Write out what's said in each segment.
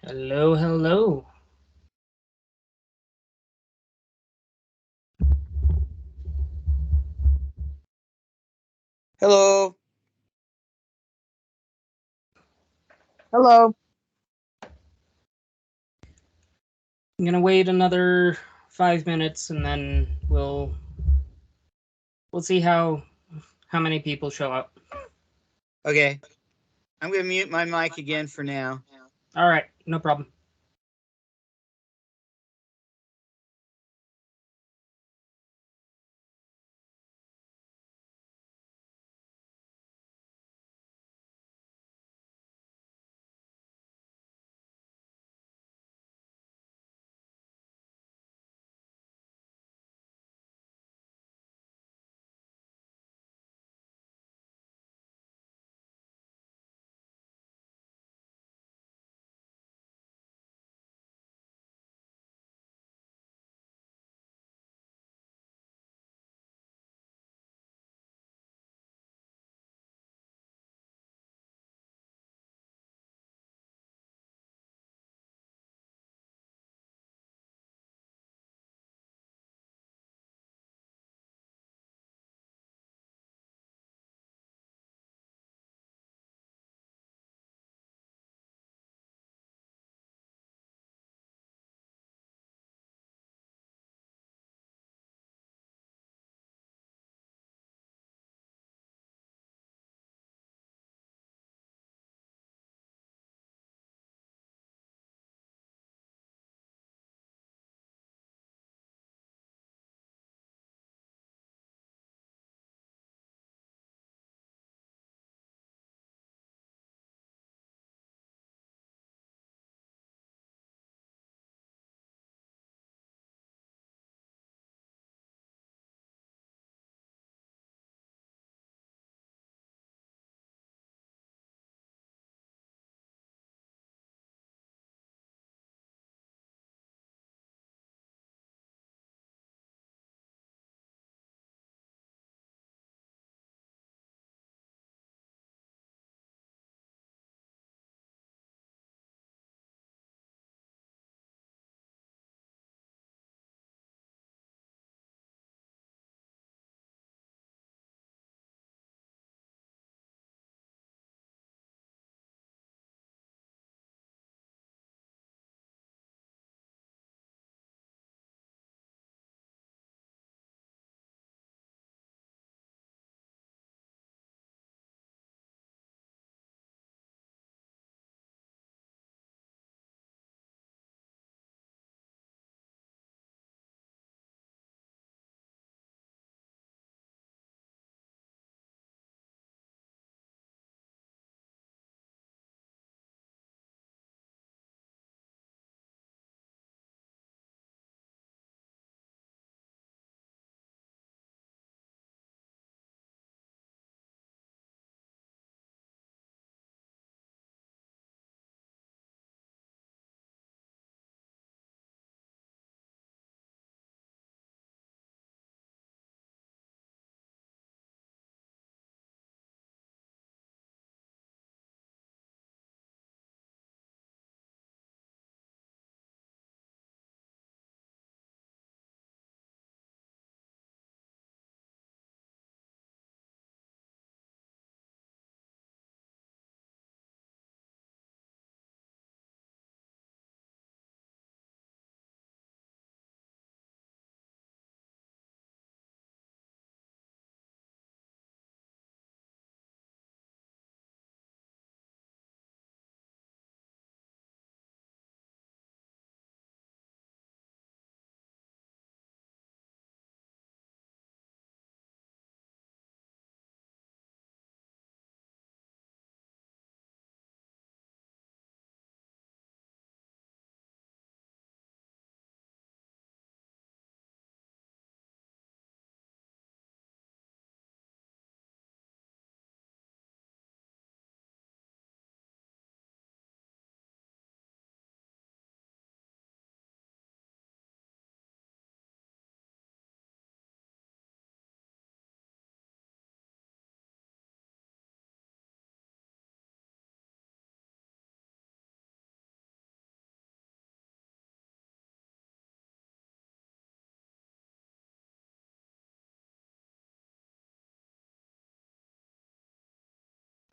Hello, hello. Hello. Hello. I'm gonna wait another 5 minutes and then we'll see how many people show up. Okay. I'm going to mute my mic again for now. All right, no problem.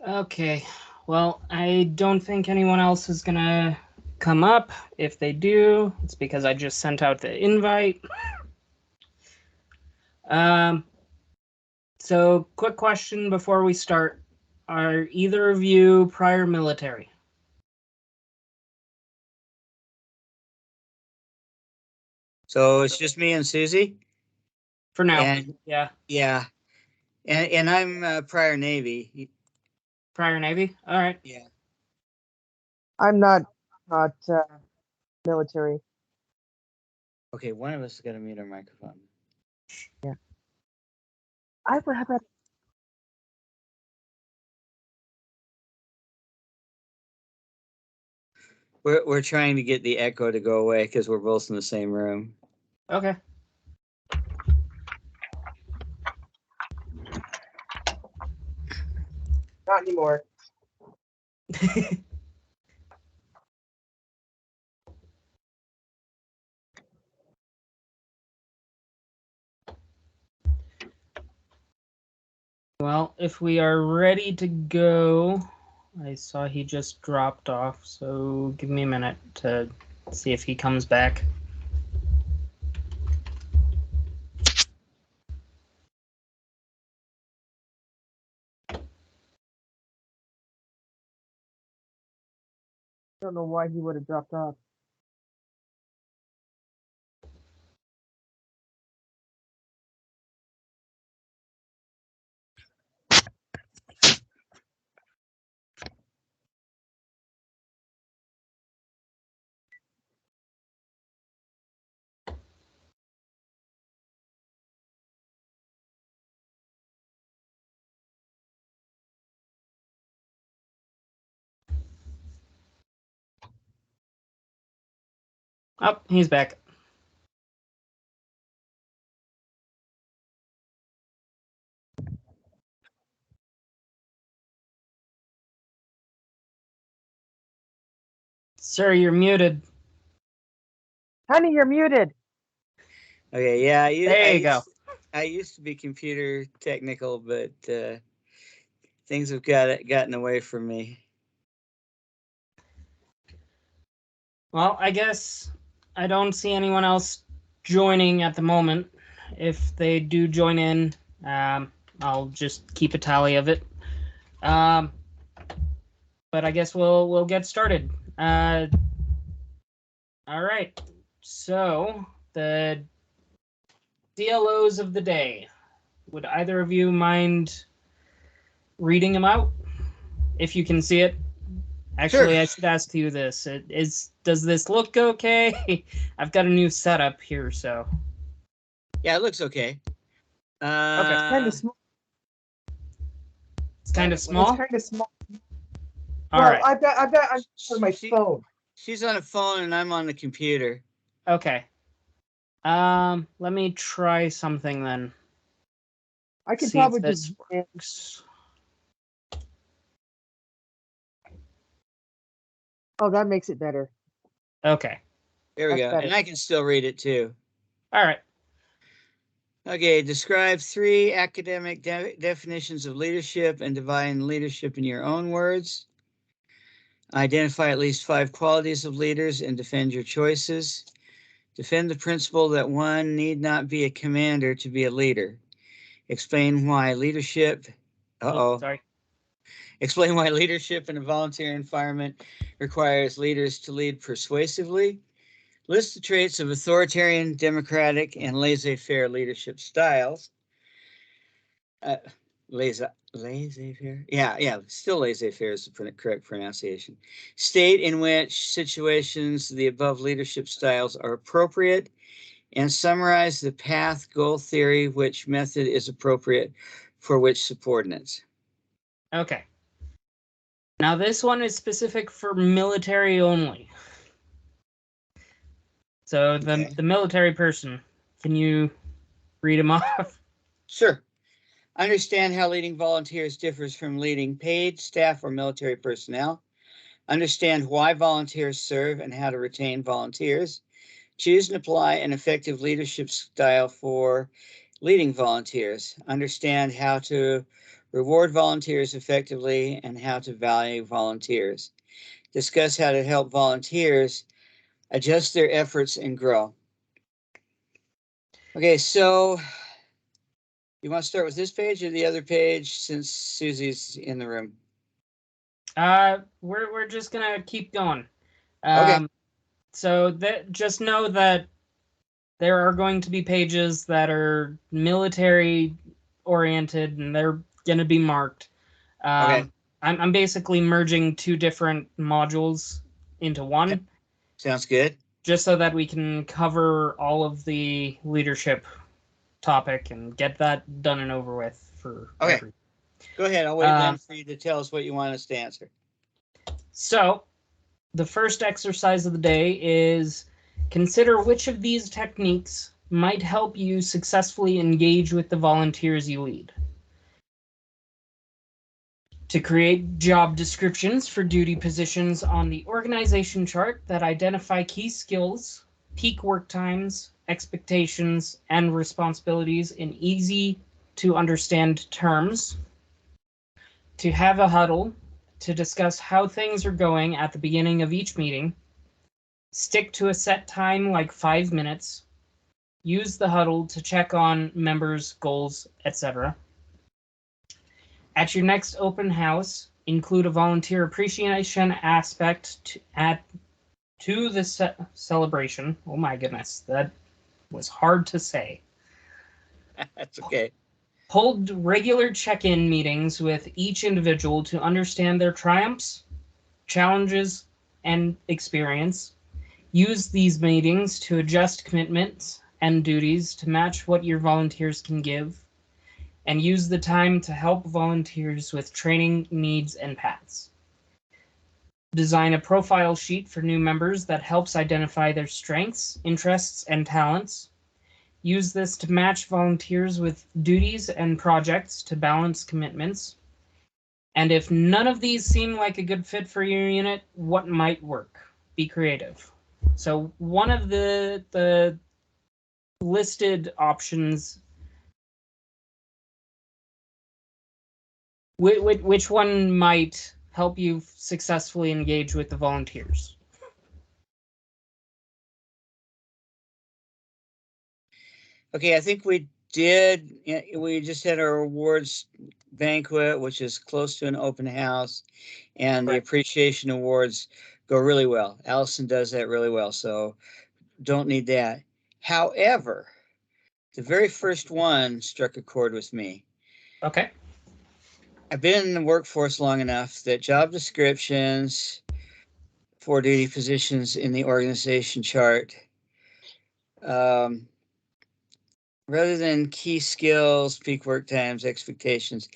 Okay. Well, I don't think anyone else is gonna come up. If they do, it's because I just sent out the invite. Um, so quick question before we start. Are either of you prior military? So it's just me and Susie? For now. And Yeah. yeah, and I'm prior Navy. Prior Navy? All right. Yeah. I'm not military. Okay, one of us is gonna mute our microphone. I would have. We're trying to get the echo to go away because we're both in the same room. Okay. Not anymore. Well, if we are ready to go, I saw he just dropped off, so give me a minute to see if he comes back. Don't know why he would have dropped off. Oh, he's back. Sir, you're muted. Honey, you're muted. Okay, yeah, There you go. I used to be computer technical, but things have gotten away from me. Well, I guess I don't see anyone else joining at the moment. If they do join in, I'll just keep a tally of it. But I guess we'll get started. All right. So the DLOs of the day. Would either of you mind reading them out? If you can see it. Actually, Sure. I should ask you this. Does this look okay? I've got a new setup here, so. Yeah, it looks okay. Okay. Kind of small. It's kind of It's small. kind of small. All well, right. I've got on my phone. She's on a phone and I'm on the computer. Okay. Let me try something then. I can See if probably this just. works. Oh, that makes it better. Okay. There we That's go. better. And I can still read it too. All right. Okay, describe 3 academic definitions of leadership and define leadership in your own words. Identify at least 5 qualities of leaders and defend your choices. Defend the principle that one need not be a commander to be a leader. Explain why leadership. Sorry. Explain why leadership in a volunteer environment requires leaders to lead persuasively. List the traits of authoritarian, democratic, and laissez-faire leadership styles. Laissez-faire? Yeah, still laissez-faire is the correct pronunciation. State in which situations the above leadership styles are appropriate, and summarize the path goal theory, which method is appropriate for which subordinates. Okay. Now this one is specific for military only. So the military person, can you read them off? Sure. Understand how leading volunteers differs from leading paid staff or military personnel. Understand why volunteers serve and how to retain volunteers. Choose and apply an effective leadership style for leading volunteers. Understand how to reward volunteers effectively, and how to value volunteers. Discuss how to help volunteers adjust their efforts and grow. Okay, so you want to start with this page or the other page since Susie's in the room? We're just gonna keep going. Okay. So that just know that there are going to be pages that are military oriented and they're gonna be marked. Okay. I'm basically merging two different modules into one, Sounds good. just so that we can cover all of the leadership topic and get that done and over with for Okay. everyone. Go ahead. I'll wait then for you to tell us what you want us to answer. So, the first exercise of the day is consider which of these techniques might help you successfully engage with the volunteers you lead. To create job descriptions for duty positions on the organization chart that identify key skills, peak work times, expectations, and responsibilities in easy to understand terms. To have a huddle to discuss how things are going at the beginning of each meeting. Stick to a set time like 5 minutes. Use the huddle to check on members' goals, etc. At your next open house, include a volunteer appreciation aspect to the celebration. Oh my goodness, that was hard to say. That's okay. Hold regular check-in meetings with each individual to understand their triumphs, challenges, and experience. Use these meetings to adjust commitments and duties to match what your volunteers can give, and use the time to help volunteers with training needs and paths. Design a profile sheet for new members that helps identify their strengths, interests, and talents. Use this to match volunteers with duties and projects to balance commitments. And if none of these seem like a good fit for your unit, what might work? Be creative. So one of the listed options, which one might help you successfully engage with the volunteers? Okay, I think we did. We just had our awards banquet, which is close to an open house, and the Right. appreciation awards go really well. Allison does that really well, so don't need that. However, the very first one struck a chord with me. Okay. I've been in the workforce long enough that job descriptions for duty positions in the organization chart, rather than key skills, peak work times, expectations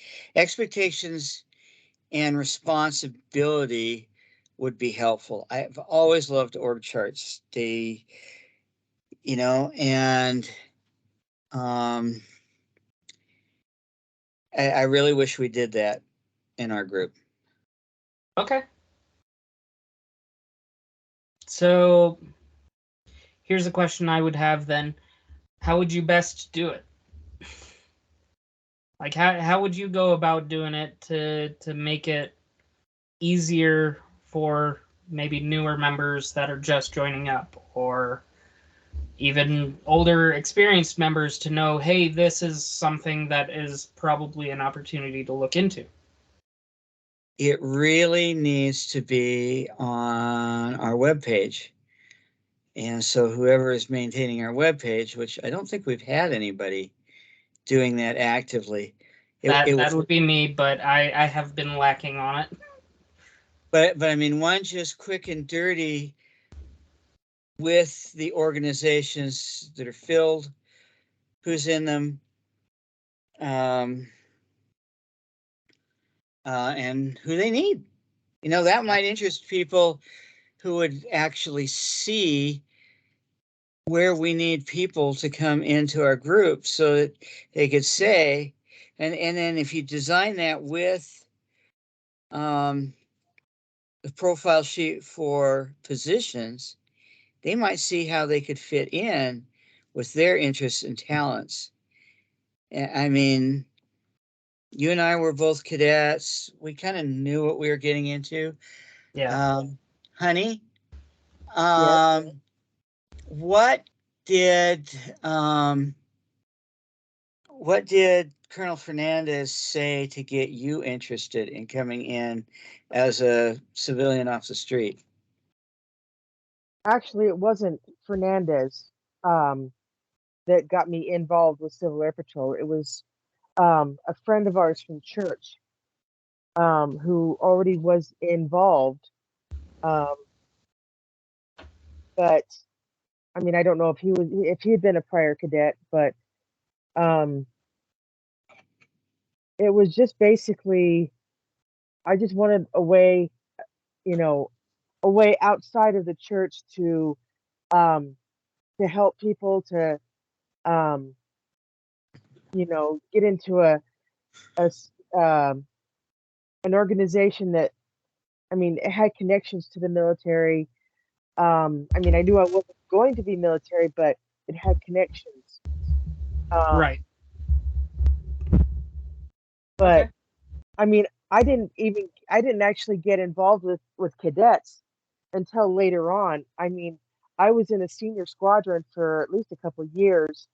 and responsibility would be helpful. I've always loved org charts. They, and I really wish we did that in our group. Okay. So here's a question I would have then. How would you best do it? Like how would you go about doing it to make it easier for maybe newer members that are just joining up, or even older experienced members to know, hey, this is something that is probably an opportunity to look into? It really needs to be on our webpage. And so whoever is maintaining our webpage, which I don't think we've had anybody doing that actively. That would be me, but I have been lacking on it. But I mean, one just quick and dirty with the organizations that are filled, who's in them, and who they need. That might interest people who would actually see where we need people to come into our group so that they could say, and then if you design that with the profile sheet for positions, they might see how they could fit in with their interests and talents. I mean, you and I were both cadets. We kind of knew what we were getting into. Yeah. Honey, Yes. what did um, what did Colonel Fernandez say to get you interested in coming in as a civilian off the street? Actually, it wasn't Fernandez that got me involved with Civil Air Patrol. It was a friend of ours from church who already was involved. Um, but I mean, I don't know if he had been a prior cadet, but um, it was just basically I just wanted a way, you know, a way outside of the church um, to help people to um, get into a s- um, an organization that I mean it had connections to the military. I mean, I knew I wasn't going to be military, but it had connections. Um, Right. but Okay. I mean, I didn't actually get involved with cadets until later on. I mean, I was in a senior squadron for at least a couple of years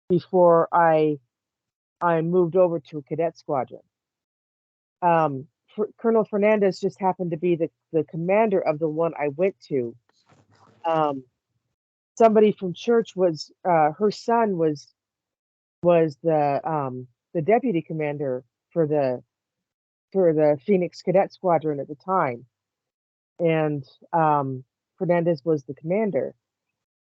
before I moved over to a cadet squadron. Colonel Fernandez just happened to be the commander of the one I went to. Um, Somebody from church was her son was the deputy commander for the Phoenix Cadet Squadron at the time, and Fernandez was the commander.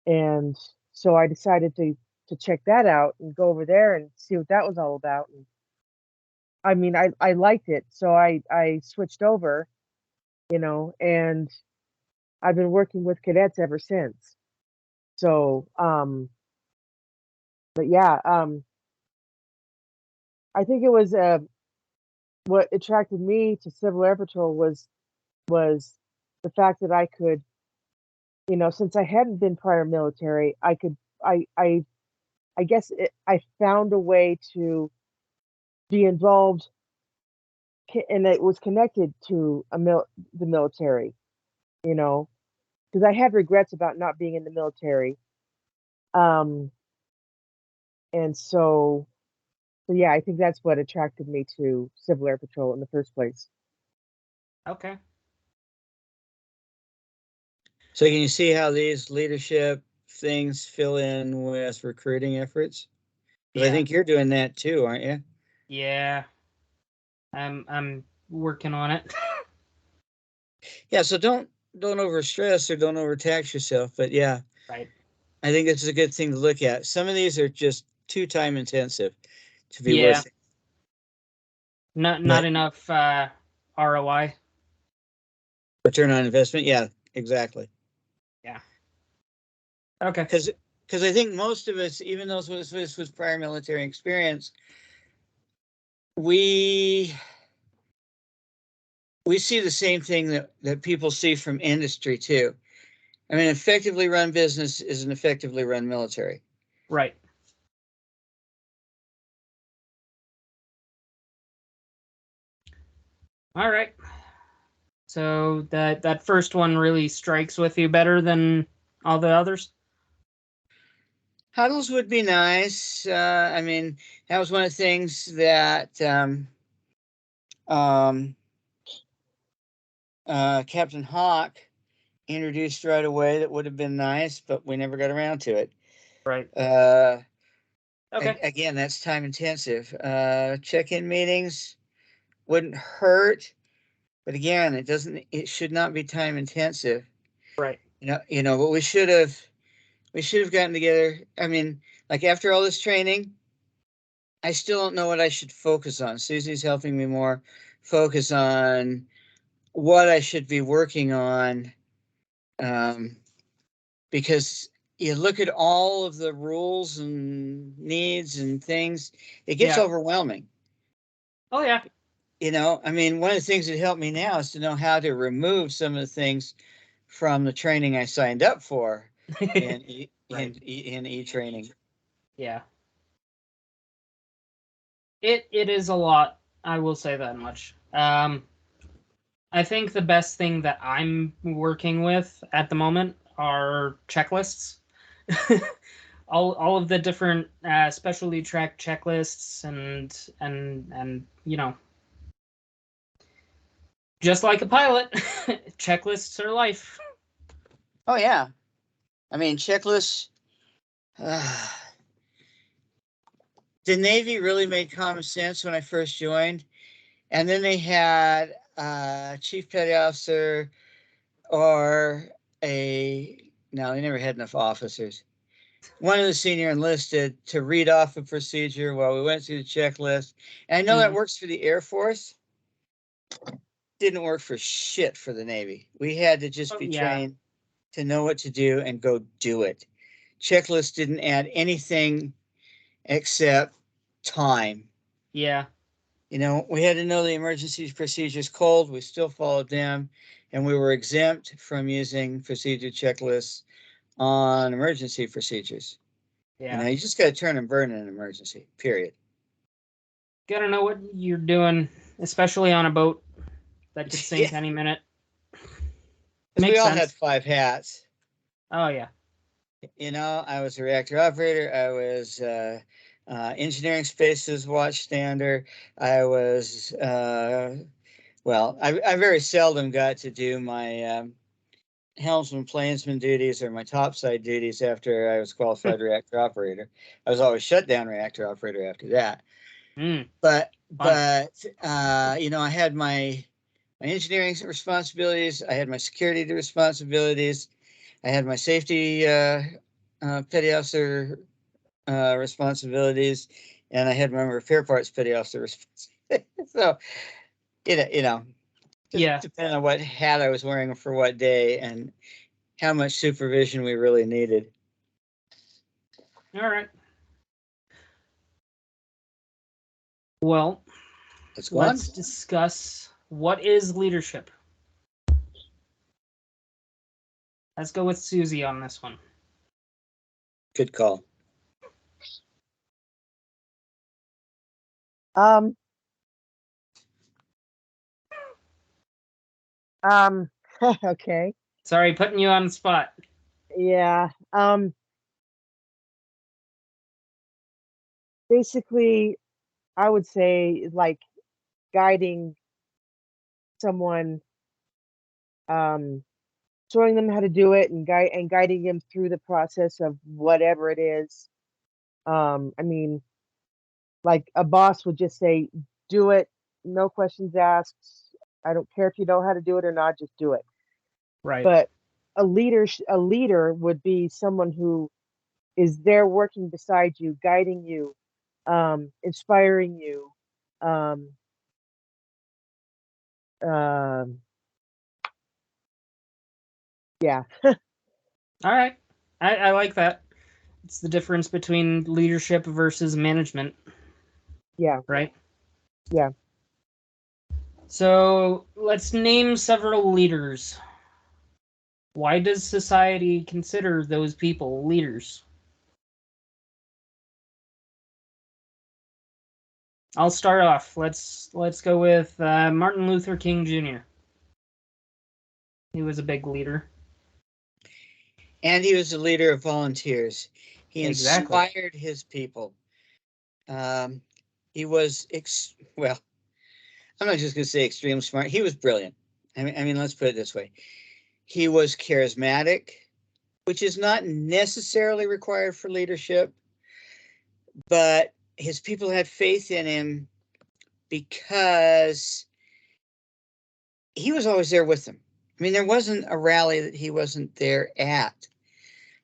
And so I decided to check that out and go over there and see what that was all about. And I mean, I liked it, so I switched over, and I've been working with cadets ever since. So, but yeah, I think it was what attracted me to Civil Air Patrol was the fact that I could, since I hadn't been prior military, I could I guess I found a way to be involved, and it was connected to the military, you know, because I had regrets about not being in the military. Um, and so yeah, I think that's what attracted me to Civil Air Patrol in the first place. Okay. So can you see how these leadership things fill in with recruiting efforts? Because I Yeah. think you're doing that too, aren't you? Yeah. I'm working on it. Yeah, so don't overstress or don't overtax yourself. But yeah, Right. I think it's a good thing to look at. Some of these are just too time intensive to be Yeah. worth it. Not But enough ROI. return on investment, yeah, exactly. Yeah. Okay. Because I think most of us, even though this was prior military experience, we see the same thing that people see from industry too. I mean, effectively run business is an effectively run military. Right. All right. So that first one really strikes with you better than all the others? Huddles would be nice. I mean, that was one of the things that um, Captain Hawk introduced right away. That would have been nice, but we never got around to it. Right. Uh, Okay. Again, that's time intensive. Check-in meetings wouldn't hurt, but again, it doesn't. It should not be time intensive. Right. But we should have gotten together. I mean, like after all this training, I still don't know what I should focus on. Susie's helping me more focus on what I should be working on, um, because you look at all of the rules and needs and things, it gets Yeah. overwhelming. Oh yeah. I mean, one of the things that helped me now is to know how to remove some of the things from the training I signed up for Right. in e-training. Yeah. It is a lot I will say that much. I think the best thing that I'm working with at the moment are checklists. All of the different specialty track checklists and you know, just like a pilot, checklists are life. Oh yeah, I mean checklists. The Navy really made common sense when I first joined, and then they had a chief petty officer or no, they never had enough officers. One of the senior enlisted to read off a procedure while we went through the checklist. And I know that works for the Air Force. Didn't work for shit for the Navy. We had to just be trained to know what to do and go do it. Checklist didn't add anything except time. Yeah. You know, we had to know the emergency procedures cold. We still followed them, and we were exempt from using procedure checklists on emergency procedures. Yeah. You know, you just got to turn and burn in an emergency, period. Gotta know what you're doing, especially on a boat that could sink any minute. We all had 5 hats. Oh, yeah. You know, I was a reactor operator. I was engineering spaces watchstander. I was, well, I very seldom got to do my helmsman planesman duties or my topside duties after I was qualified reactor operator. I was always shutdown reactor operator after that. But you know, I had my engineering responsibilities. I had my security responsibilities. I had my safety petty officer responsibilities, and I had my repair parts petty officer responsibilities. So, you know, just depending on what hat I was wearing for what day and how much supervision we really needed. All right. Well, let's discuss what is leadership. Let's go with Susie on this one. Good call. Okay. Sorry, putting you on the spot. Yeah. Basically, I would say like guiding someone, showing them how to do it and guiding them through the process of whatever it is. I mean, like a boss would just say, do it, no questions asked. I don't care if you know how to do it or not, just do it. Right. But a leader would be someone who is there working beside you, guiding you, inspiring you, yeah. All right. I like that. It's the difference between leadership versus management. Yeah. Right? Yeah. So let's name several leaders. Why does society consider those people leaders? I'll start off. Let's go with Martin Luther King Jr. He was a big leader. And he was a leader of volunteers. He inspired his people. He was, well, I'm not just going to say extremely smart. He was brilliant. I mean, let's put it this way. He was charismatic, which is not necessarily required for leadership, but his people had faith in him because he was always there with them. I mean, there wasn't a rally that he wasn't there at.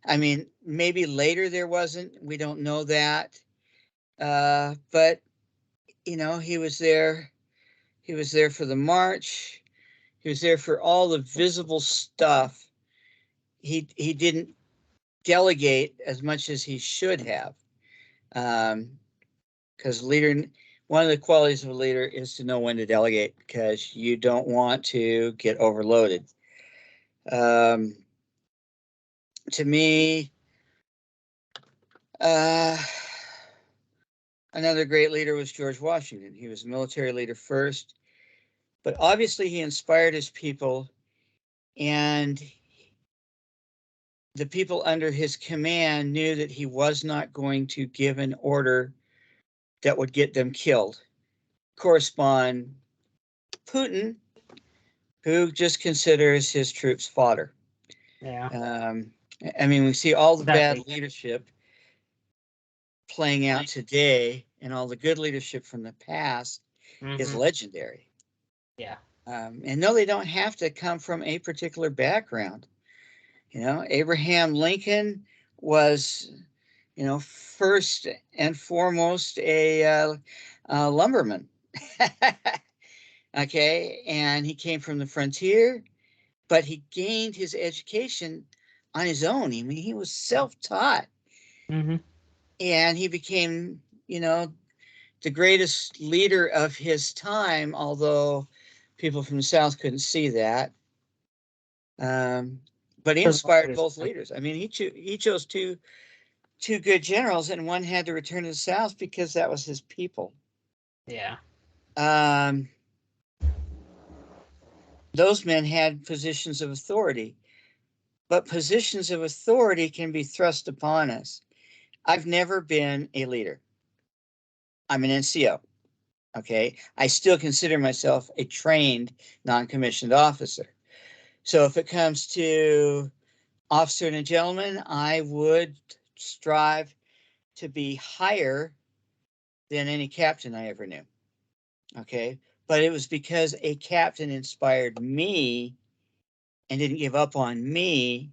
I mean, maybe later there wasn't. We don't know that. But, you know, he was there. He was there for the march. He was there for all the visible stuff. He didn't delegate as much as he should have. Because one of the qualities of a leader is to know when to delegate, because you don't want to get overloaded. To me, Another great leader was George Washington. He was a military leader first, but obviously he inspired his people, and the people under his command knew that he was not going to give an order that would get them killed. Correspond Putin, who just considers his troops fodder. Yeah. I mean, we see all the bad Exactly. leadership playing out today, and all the good leadership from the past is Mhm. legendary. Yeah. And no, they don't have to come from a particular background. You know, Abraham Lincoln was, you know, first and foremost a lumberman. Okay, and he came from the frontier, but he gained his education on his own. I mean, he was self-taught, Mhm. and he became, you know, the greatest leader of his time, although people from the South couldn't see that. But he For the inspired longest both time. leaders. I mean, he chose two good generals, and one had to return to the South because that was his people. Yeah. Um, those men had positions of authority, but positions of authority can be thrust upon us. I've never been a leader. I'm an NCO. Okay. I still consider myself a trained non-commissioned officer. So if it comes to officer and a gentleman, I would strive to be higher than any captain I ever knew. Okay. But it was because a captain inspired me and didn't give up on me.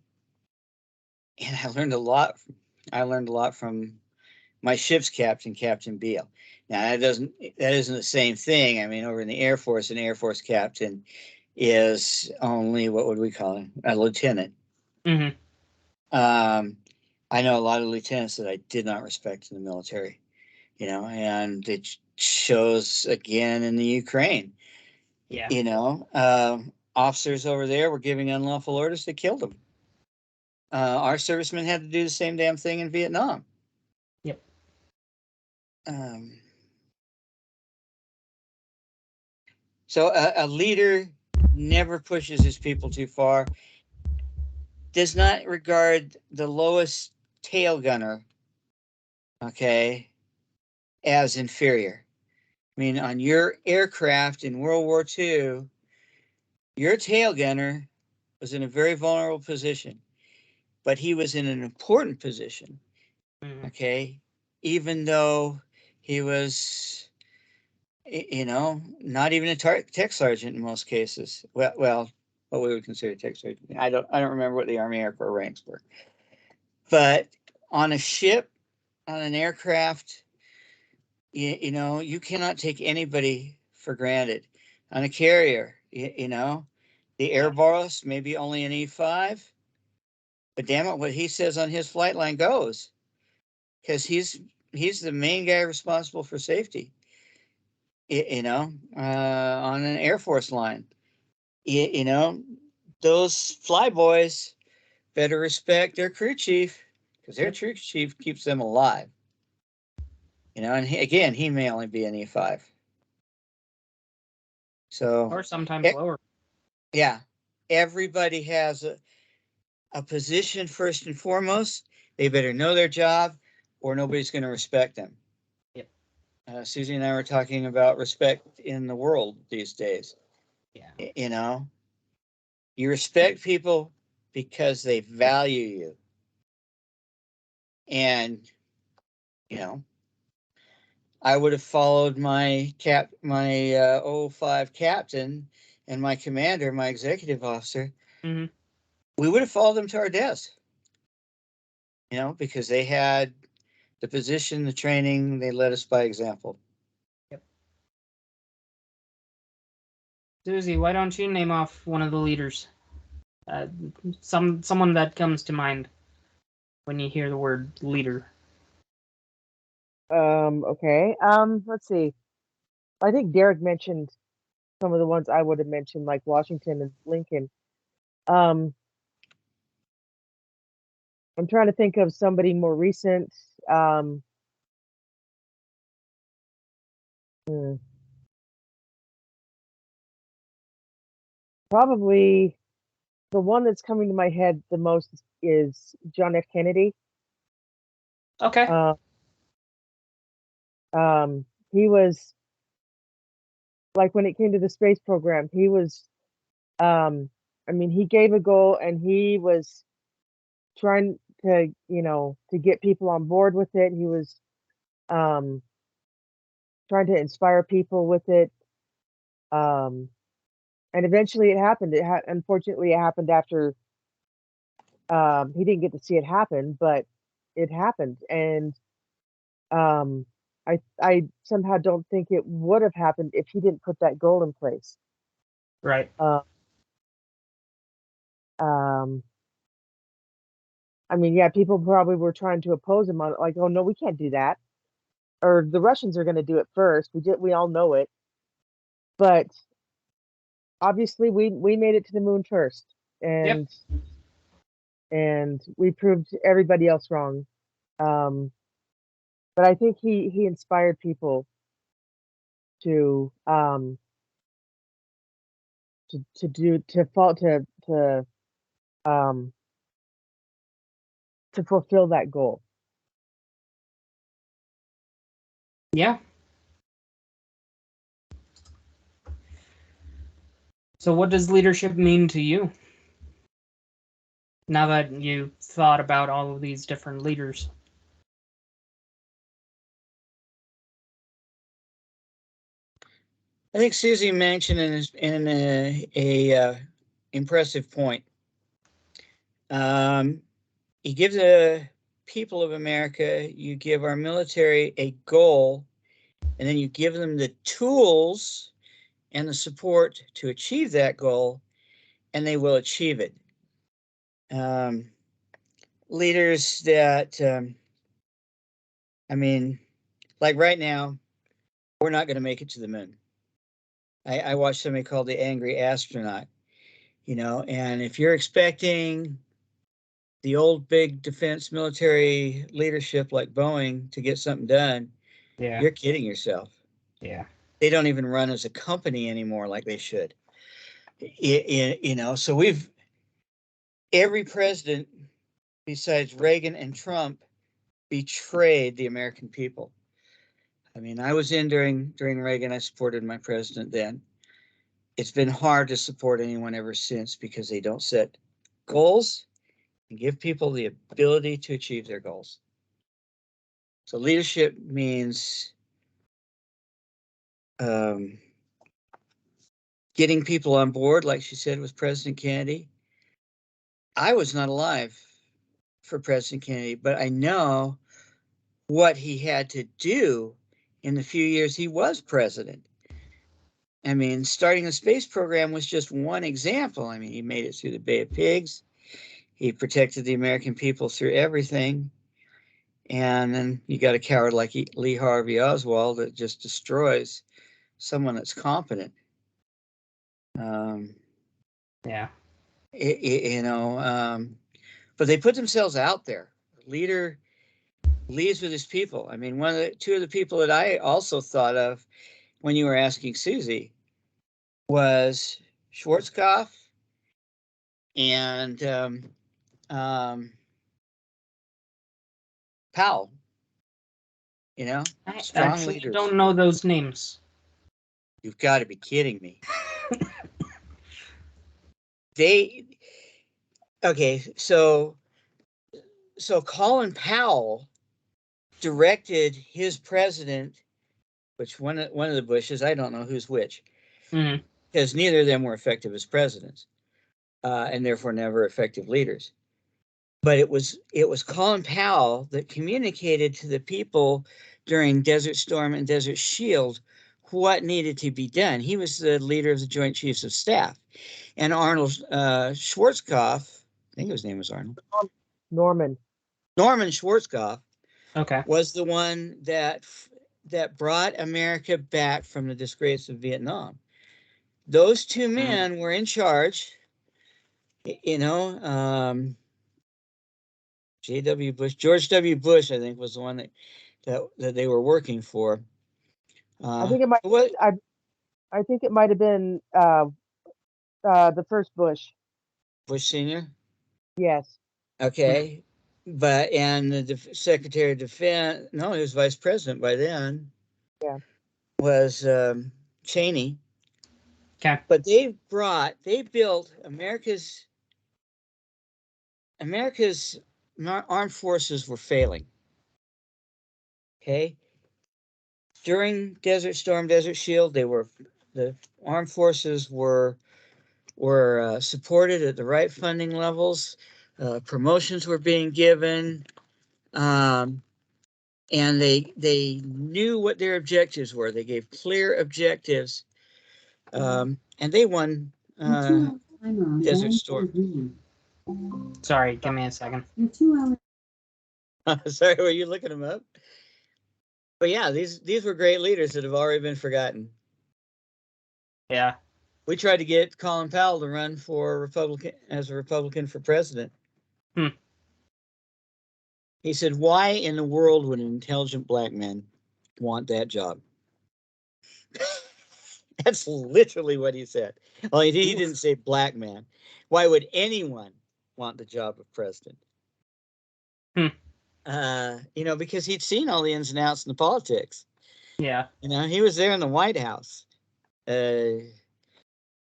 And I learned a lot. I learned a lot from my ship's captain, Captain Beale. Now that isn't the same thing. I mean, over in the Air Force, an Air Force captain is only, what would we call him? A lieutenant. Mhm. Um, I know a lot of lieutenants that I did not respect in the military, you know, and it shows again in the Ukraine. Yeah. You know, officers over there were giving unlawful orders that killed them. Our servicemen had to do the same damn thing in Vietnam. Yep. Um, so a leader never pushes his people too far, does not regard the lowest tail gunner, okay, as inferior. I mean, on your aircraft in World War II, your tail gunner was in a very vulnerable position, but he was in an important position, Mhm. okay, even though he was, you know, not even a tech sergeant in most cases. Well, what we would consider tech sergeant. I don't remember what the Army Air Corps ranks were, but on a ship, on an aircraft, you know, you cannot take anybody for granted. On a carrier, you know, the Yeah. Airbus may be only an E5, but damn it, what he says on his flight line goes, because he's the main guy responsible for safety. You know, on an Air Force line, you know, those flyboys better respect their crew chief because their Yep. crew chief keeps them alive. You know, and again, he may only be an E5. So, Or sometimes lower. yeah, everybody has a position first and foremost. They better know their job or nobody's going to respect them. Yep. Susie and I were talking about respect in the world these days. Yeah. You know, you respect people because they value you. And, you know, I would have followed my 05 captain and my commander, my executive officer. Mhm. We would have followed them to our deaths, you know, because they had the position, the training, they led us by example. Yep. Susie, why don't you name off one of the leaders? Uh, someone that comes to mind when you hear the word leader. Okay. Let's see. I think Derek mentioned some of the ones I would have mentioned, like Washington and Lincoln. Um, I'm trying to think of somebody more recent. Um, Hmm. Probably the one that's coming to my head the most is John F. Kennedy. Okay. Uh, he was like when it came to the space program, he was, I mean, he gave a goal and he was trying to, to get people on board with it. He was um, trying to inspire people with it. Um, and eventually it happened. Unfortunately, it happened after he didn't get to see it happen, but it happened. And um, I somehow don't think it would have happened if he didn't put that goal in place. Right. Uh, um, I mean, yeah, people probably were trying to oppose him on it, like, oh no, we can't do that, or the Russians are going to do it first. We all know it, but obviously we made it to the moon first, Yep. and we proved everybody else wrong. Um, but I think he inspired people to um to fulfill that goal. Yeah. So what does leadership mean to you? Now that you thought about all of these different leaders. I think Susie mentioned in a impressive point. You give the people of America, you give our military a goal, and then you give them the tools and the support to achieve that goal, and they will achieve it. Leaders that, I mean, like right now, we're not going to make it to the moon. I watched somebody called the Angry Astronaut, and if you're expecting the old big defense military leadership like Boeing to get something done, Yeah. you're kidding yourself. Yeah. They don't even run as a company anymore like they should. So every president besides Reagan and Trump betrayed the American people. I mean, I was in during Reagan. I supported my president then. It's been hard to support anyone ever since because they don't set goals and give people the ability to achieve their goals. So leadership means getting people on board, like she said with President Kennedy. I was not alive for President Kennedy, but I know what he had to do in the few years he was president. I mean, starting the space program was just one example. I mean, he made it through the Bay of Pigs. He protected the American people through everything. And then you got a coward like Lee Harvey Oswald that just destroys someone that's competent. Yeah. But they put themselves out there. Leader leads with his people. I mean, two of the people that I also thought of when you were asking Susie was Schwarzkopf and Powell. I Strong actually leaders. don't know those names. You've got to be kidding me. So Colin Powell directed his president, which one of the Bushes, I don't know who's which, because neither of them were effective as presidents, and therefore never effective leaders. But it was Colin Powell that communicated to the people during Desert Storm and Desert Shield what needed to be done. He was the leader of the Joint Chiefs of Staff. And Arnold Schwarzkopf, I think his name was Arnold. Norman Schwarzkopf Okay. was the one that brought America back from the disgrace of Vietnam. Those two men were in charge. George W. Bush, I think, was the one that they were working for. I think it might. What? I think it might have been the first Bush. Bush Senior? Yes. Okay. But, and the Secretary of Defense, no, he was Vice President by then. Yeah. Was Cheney. Okay. But they built America's armed forces were failing. Okay. During Desert Storm, Desert Shield, the armed forces were supported at the right funding levels. Promotions were being given, and they knew what their objectives were. They gave clear objectives, and they won Desert Storm. Sorry, give me a second. Sorry, were you looking them up? But yeah, these were great leaders that have already been forgotten. Yeah. We tried to get Colin Powell to run for as a Republican for president. He said, "Why in the world would an intelligent black man want that job?" That's literally what he said. Well, he didn't say black man. Why would anyone want the job of president? Because he'd seen all the ins and outs in the politics. Yeah. He was there in the White House, and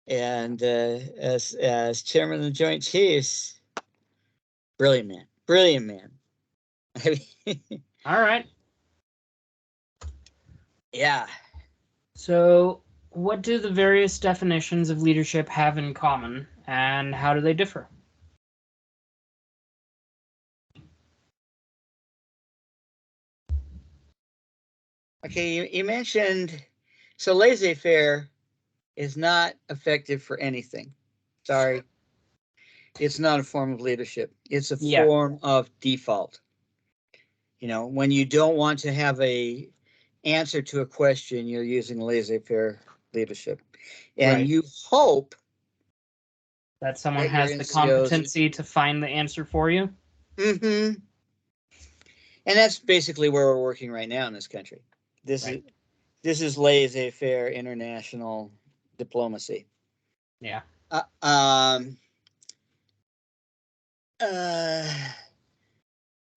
as chairman of the Joint Chiefs, brilliant man. All right. Yeah. So, what do the various definitions of leadership have in common, and how do they differ? Okay, you mentioned, so laissez-faire is not effective for anything. Sorry. It's not a form of leadership. It's a form of default. When you don't want to have a answer to a question, you're using laissez-faire leadership. And you hope that someone has the competency to find the answer for you. Mm-hmm. And that's basically where we're working right now in this country. This is laissez-faire international diplomacy. Yeah.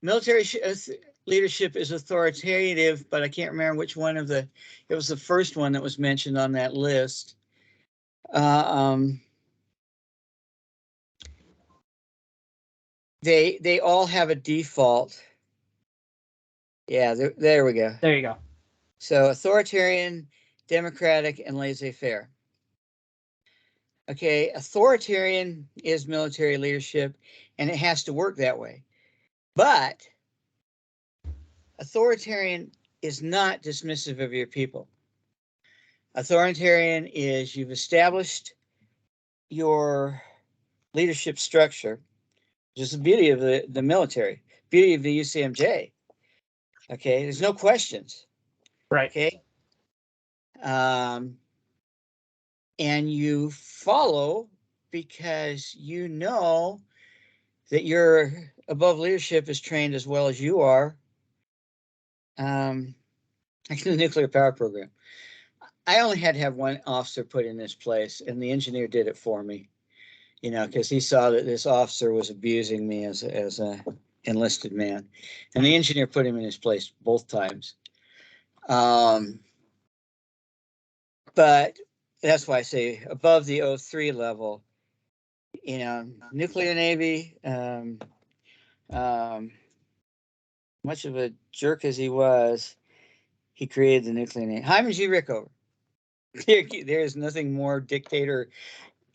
Military leadership is authoritative, but I can't remember which one it was the first one that was mentioned on that list. They all have a default. Yeah, there we go. There you go. So authoritarian, democratic, and laissez-faire. Okay, authoritarian is military leadership, and it has to work that way. But authoritarian is not dismissive of your people. Authoritarian is you've established your leadership structure, which is the beauty of the military, beauty of the UCMJ. Okay, there's no questions. Right. Okay. And you follow because you know that your above leadership is trained as well as you are. Actually, the nuclear power program. I only had to have one officer put in this place, and the engineer did it for me. Because he saw that this officer was abusing me as a enlisted man, and the engineer put him in his place both times. But that's why I say above the 03 level, nuclear Navy, much of a jerk as he was, he created the nuclear Navy. Hyman G. Rickover. There is nothing more dictator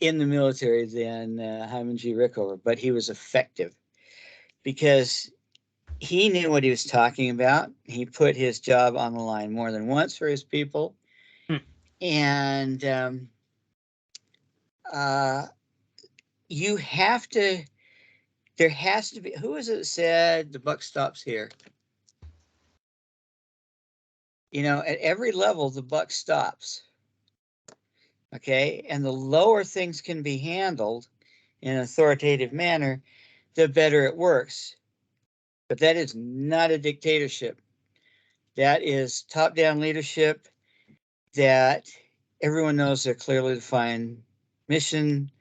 in the military than Hyman G. Rickover, but he was effective because he knew what he was talking about. He put his job on the line more than once for his people. And you have to, there has to be, who is it that said the buck stops here? At every level, the buck stops. Okay. And the lower things can be handled in an authoritative manner, the better it works. But that is not a dictatorship. That is top-down leadership. that everyone knows their clearly defined mission.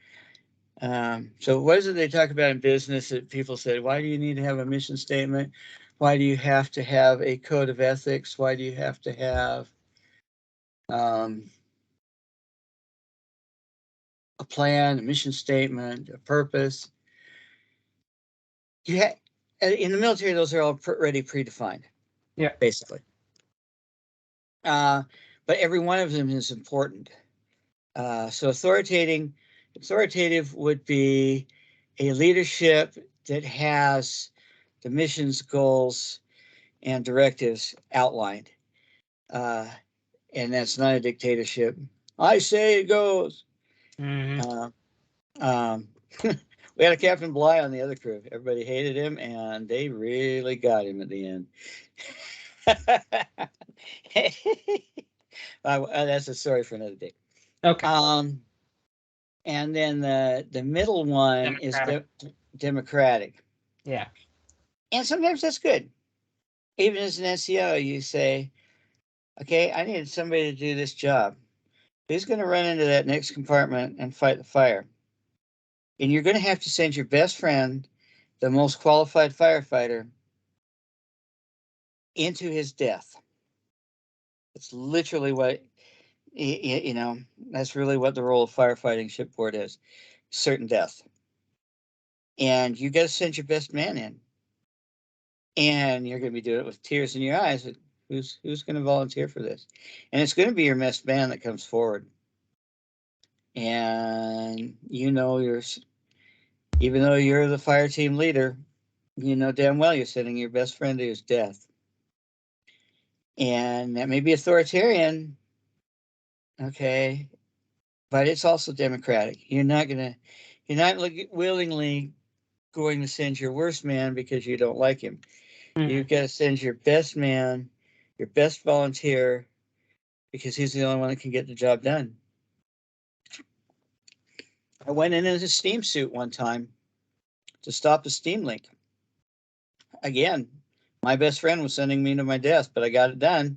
So what is it they talk about in business that people say, why do you need to have a mission statement? Why do you have to have a code of ethics? Why do you have to have a plan, a mission statement, a purpose? In the military, those are already predefined. Yeah. Basically. But every one of them is important. So authoritative would be a leadership that has the missions, goals, and directives outlined. And that's not a dictatorship. I say it goes. Mm-hmm. We had a Captain Bligh on the other crew. Everybody hated him, and they really got him at the end. That's a story for another day. Okay. And then the middle one Democratic. is democratic. Yeah. And sometimes that's good. Even as an NCO, you say, okay, I needed somebody to do this job. Who's going to run into that next compartment and fight the fire? And you're going to have to send your best friend, the most qualified firefighter, into his death. It's literally what, that's really what the role of firefighting shipboard is, certain death. And you got to send your best man in. And you're going to be doing it with tears in your eyes. Who's going to volunteer for this? And it's going to be your best man that comes forward. And even though you're the fire team leader, you know damn well you're sending your best friend to his death. And that may be authoritarian, okay, but it's also democratic. You're not willingly going to send your worst man because you don't like him. Mm-hmm. You've got to send your best man, your best volunteer, because he's the only one that can get the job done. I went in a steam suit one time to stop a steam leak. Again, my best friend was sending me to my death, but I got it done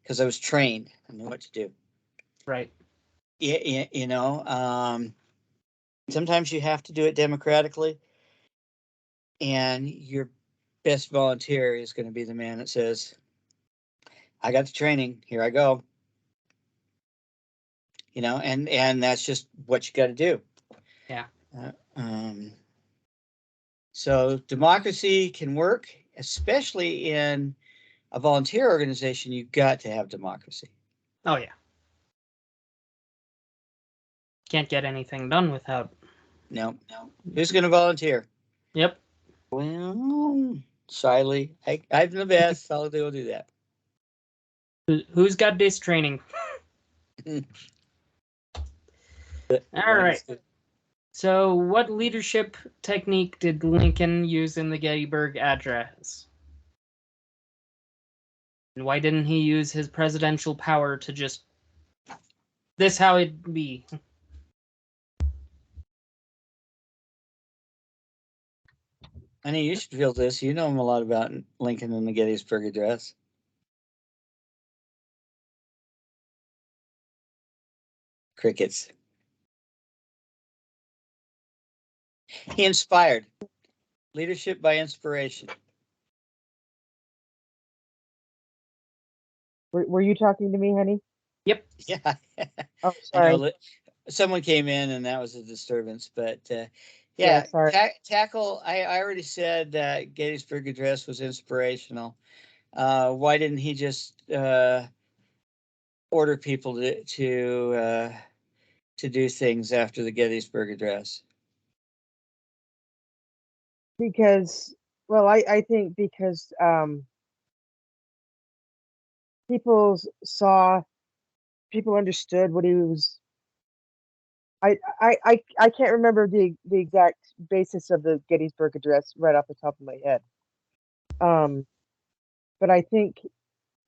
because I was trained. I knew what to do. Right. Sometimes you have to do it democratically, and your best volunteer is going to be the man that says, I got the training, here I go. And that's just what you got to do. Yeah. So democracy can work, especially in a volunteer organization. You've got to have democracy. Oh yeah. Can't get anything done without. No. Who's going to volunteer? Yep. Well, shyly. I'm the best. I'll do that. Who's got this training? All right. So, what leadership technique did Lincoln use in the Gettysburg Address? And why didn't he use his presidential power to just this how it be? Honey, you should feel this. You know a lot about Lincoln and the Gettysburg Address. Crickets. He inspired. Leadership by inspiration. Were you talking to me, honey? Yep. Yeah. Oh, sorry. Someone came in and that was a disturbance, but Yeah, sorry. tackle. I already said that Gettysburg Address was inspirational. Why didn't he just order people to do things after the Gettysburg Address? Because, well, I think because people understood what he was. I can't remember the exact basis of the Gettysburg Address right off the top of my head. But I think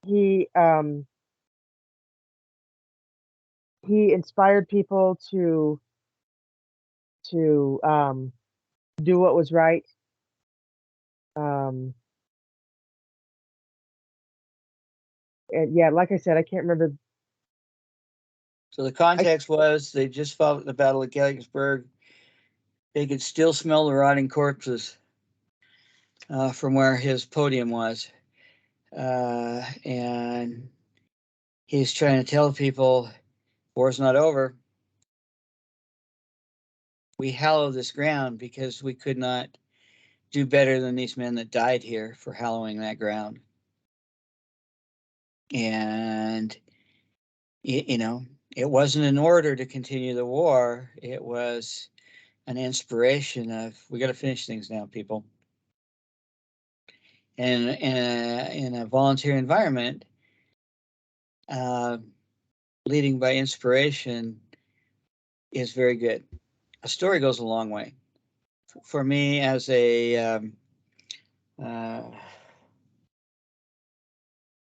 he inspired people to do what was right. And yeah, like I said, I can't remember So the context was they just fought at the Battle of Gettysburg. They could still smell the rotting corpses from where his podium was. And he's trying to tell people, war's not over. We hallow this ground because we could not do better than these men that died here for hallowing that ground. And, you know, it wasn't an order to continue the war. It was an inspiration of, we got to finish things now, people. And in a volunteer environment, leading by inspiration is very good. A story goes a long way. For me, as a what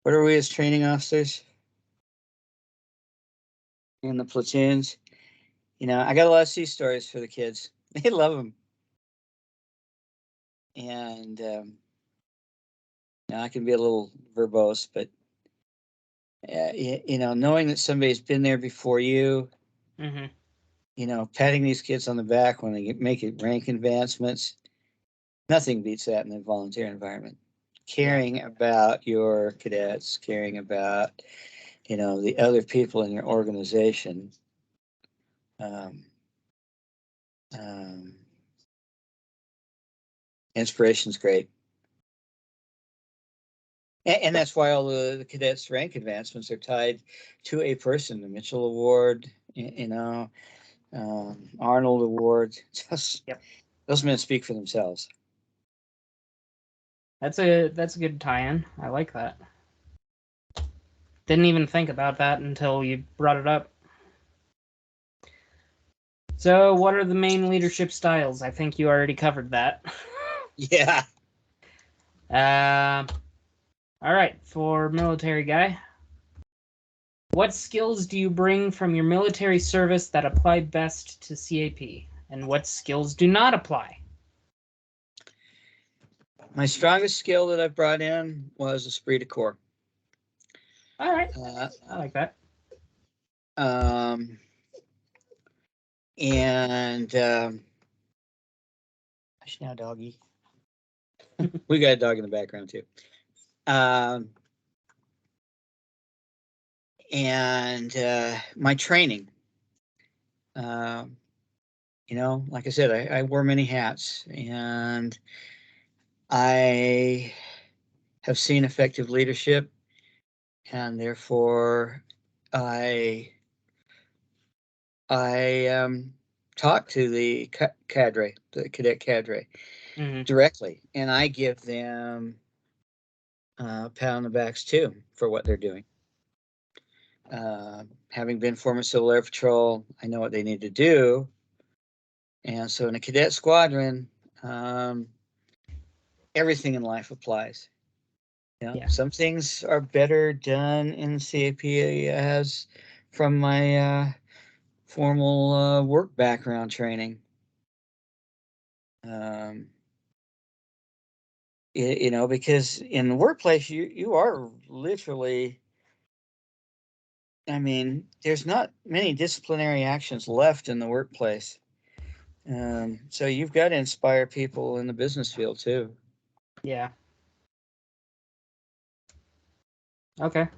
are we as training officers in the platoons? You know, I got a lot of sea stories for the kids. They love them, and I can be a little verbose, but you know, knowing that somebody's been there before you. Mm-hmm. You know, patting these kids on the back when they make rank advancements, nothing beats that in the volunteer environment. Caring about your cadets, caring about, you know, the other people in your organization. Inspiration's great. And that's why all the cadets' rank advancements are tied to a person, the Mitchell Award, you know, Arnold Award. Just, yep. Those men speak for themselves. That's a good tie-in. I like that. Didn't even think about that until you brought it up. So, what are the main leadership styles? I think you already covered that. Yeah. All right, for military guy, what skills do you bring from your military service that apply best to CAP, and what skills do not apply? My strongest skill that I brought in was esprit de corps. All right, I like that. And hush now, doggy. We got a dog in the background too. And my training. You know, like I said, I wore many hats, and I have seen effective leadership, and therefore I talk to the cadre, the cadet cadre, directly, and I give them a pat on the backs too for what they're doing. Having been former Civil Air Patrol, I know what they need to do. And so in a cadet squadron, everything in life applies. You know, Yeah. Some things are better done in CAP as from my formal work background training. You know, because in the workplace, you are literally, I mean, there's not many disciplinary actions left in the workplace. So you've got to inspire people in the business field too. Yeah. Okay.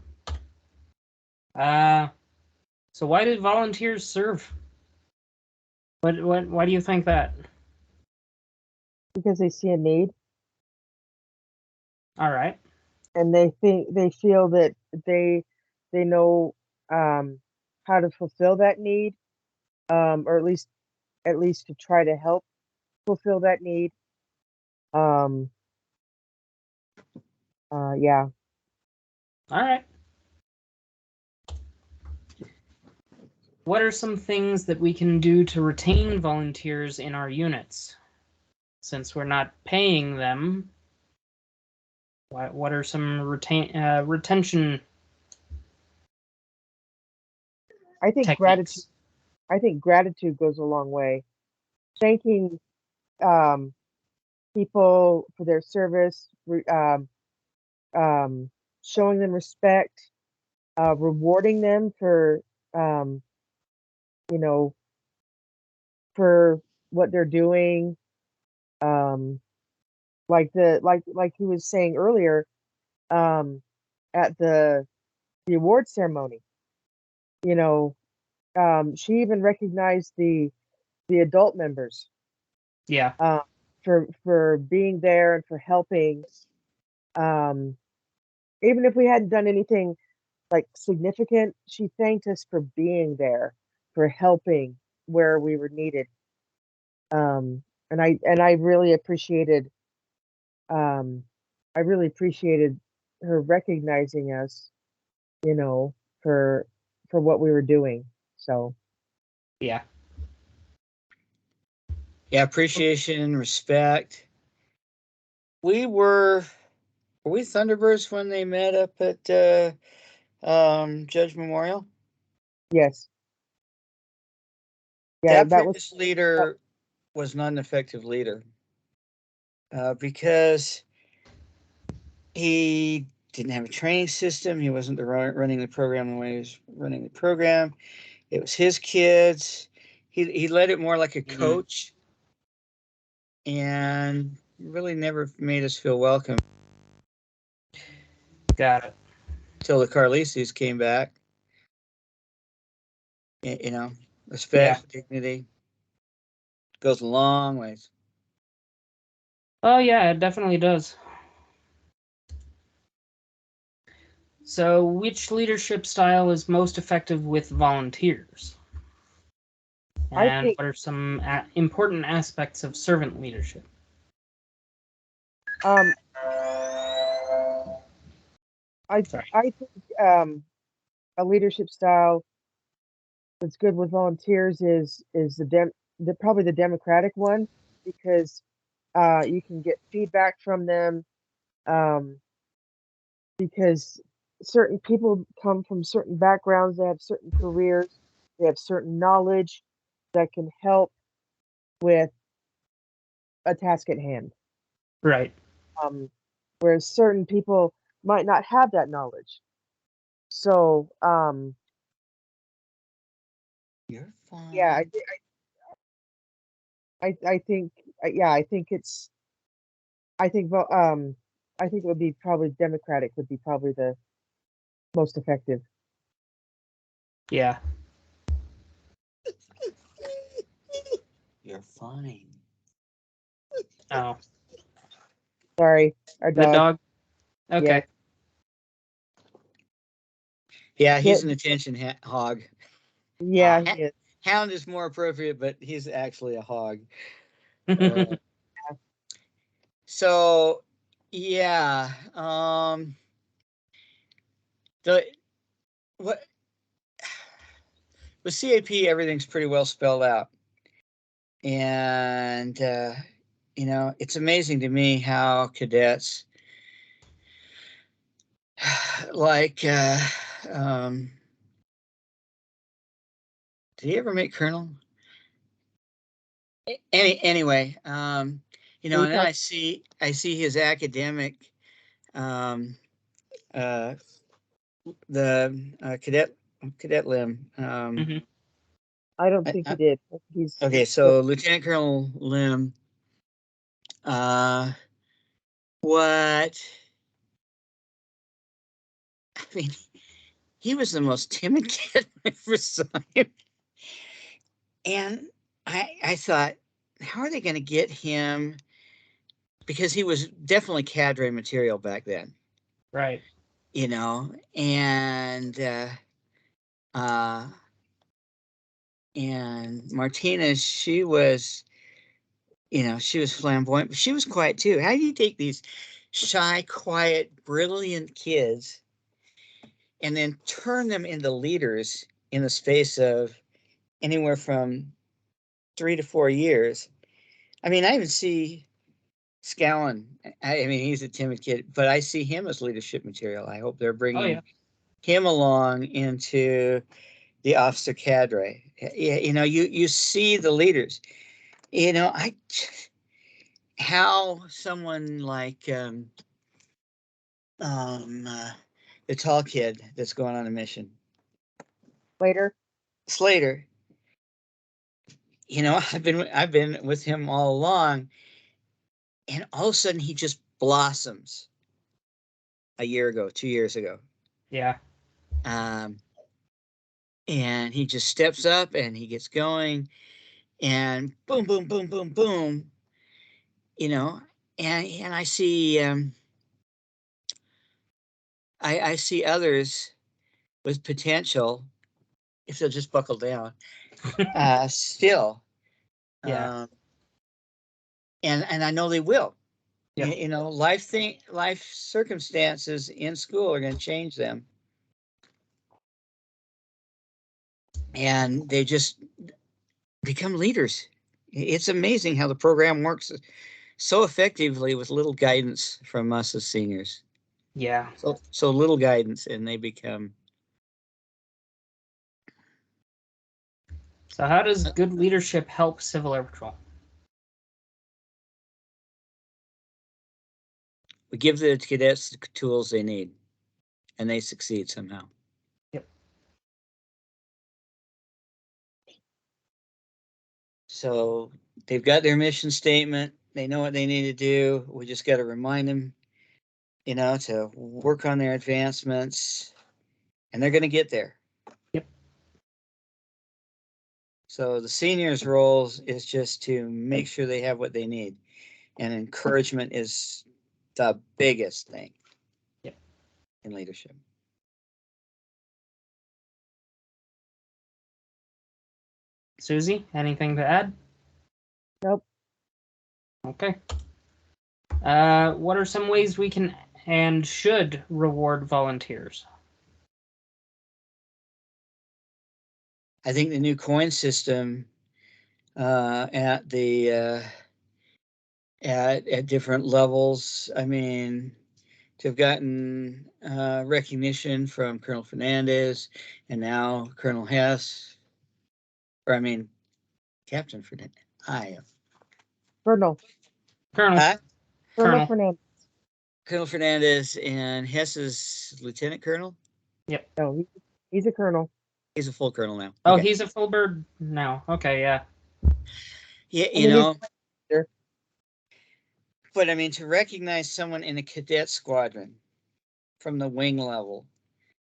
So why did volunteers serve? Why do you think that? Because they see a need. All right. And they feel that they know how to fulfill that need, or at least to try to help fulfill that need. Yeah. All right. What are some things that we can do to retain volunteers in our units? Since we're not paying them, what are some retention I think techniques? gratitude goes a long way. Thanking people for their service, showing them respect, rewarding them for you know, for what they're doing. Um, like he was saying earlier, um, at the award ceremony, you know, she even recognized the adult members, Yeah. uh, for being there and for helping. Um, even if we hadn't done anything like significant, she thanked us for being there, for helping where we were needed. And I really appreciated, um, I really appreciated her recognizing us, you know, for what we were doing. So Yeah. Yeah, appreciation, respect. Were we Thunderbirds when they met up at Judge Memorial? yes, yeah, That that was previous leader was not an effective leader because he didn't have a training system. He wasn't running the program the way he was running the program. It was his kids. He led it more like a coach and really never made us feel welcome Got it. until the Carlises came back. You know, Yeah. respect, dignity goes a long ways. Oh, yeah, it definitely does. So, which leadership style is most effective with volunteers? I And think what are some important aspects of servant leadership? um I Sorry. I think a leadership style that's good with volunteers is the probably the democratic one, because you can get feedback from them, um, because certain people come from certain backgrounds, they have certain careers, they have certain knowledge that can help with a task at hand. Right. Um, whereas certain people might not have that knowledge. So You're yeah, fine. I think yeah, I think I think it would be probably democratic would be probably the most effective. Yeah. You're fine. Oh, Sorry, our the dog. dog? Yeah, Okay. Yeah, he's Kit. an attention hog. Yeah, he Ha- is. Hound is more appropriate, but he's actually a hog. Uh, so, yeah, the what with CAP, everything's pretty well spelled out, and you know, it's amazing to me how cadets like um, did he ever make colonel? Anyway, you Are know, we and then talking? I see his academic um, uh, the cadet limb. Hmm. I don't think he did. Okay, He's still. so Lieutenant Colonel Lim, uh, what? I mean, he was the most timid kid I ever saw him, and I thought, how are they going to get him? Because he was definitely cadre material back then, Right. you know, uh, and Martinez, she was, you know, she was flamboyant, but she was quiet too. How do you take these shy, quiet, brilliant kids and then turn them into leaders in the space of anywhere from 3 to 4 years? I mean, I even see Scowen. I mean, he's a timid kid, but I see him as leadership material. I hope they're Oh, yeah. bringing him along into the officer cadre. Yeah, you know, you see the leaders. You know, how someone like um, uh, the tall kid that's going on a mission, Later. Slater. you know, I've been with him all along, and all of a sudden he just blossoms. A year ago, 2 years ago, Yeah. and he just steps up and he gets going, and boom, boom, boom, boom, boom. You know, and I see I see others with potential if they'll just buckle down. Still, Yeah. And I know they will. Yep. You know, life circumstances in school are going to change them, and they just become leaders. It's amazing how the program works so effectively with little guidance from us as seniors. Yeah. So little guidance, and they become. So how does good leadership help Civil Air Patrol? We give the cadets the tools they need, and they succeed somehow. Yep. So they've got their mission statement. They know what they need to do. We just got to remind them, you know, to work on their advancements, and they're going to get there. Yep. So the seniors' role is just to make sure they have what they need, and encouragement is the biggest thing. Yep. In leadership. Susie, anything to add? Nope. Okay. What are some ways we can and should reward volunteers? I think the new coin system at the at different levels. I mean, to have gotten recognition from Colonel Fernandez and now Colonel Hess, or I mean, Captain Fernandez. Colonel. Colonel. Colonel Colonel. Fernandez. Colonel Fernandez and Hess's lieutenant colonel. Yep. No, he's a colonel. He's a full colonel now. Oh, Okay. he's a full bird now. Okay, yeah. Yeah, I you mean, know. Sure. But I mean, to recognize someone in a cadet squadron from the wing level,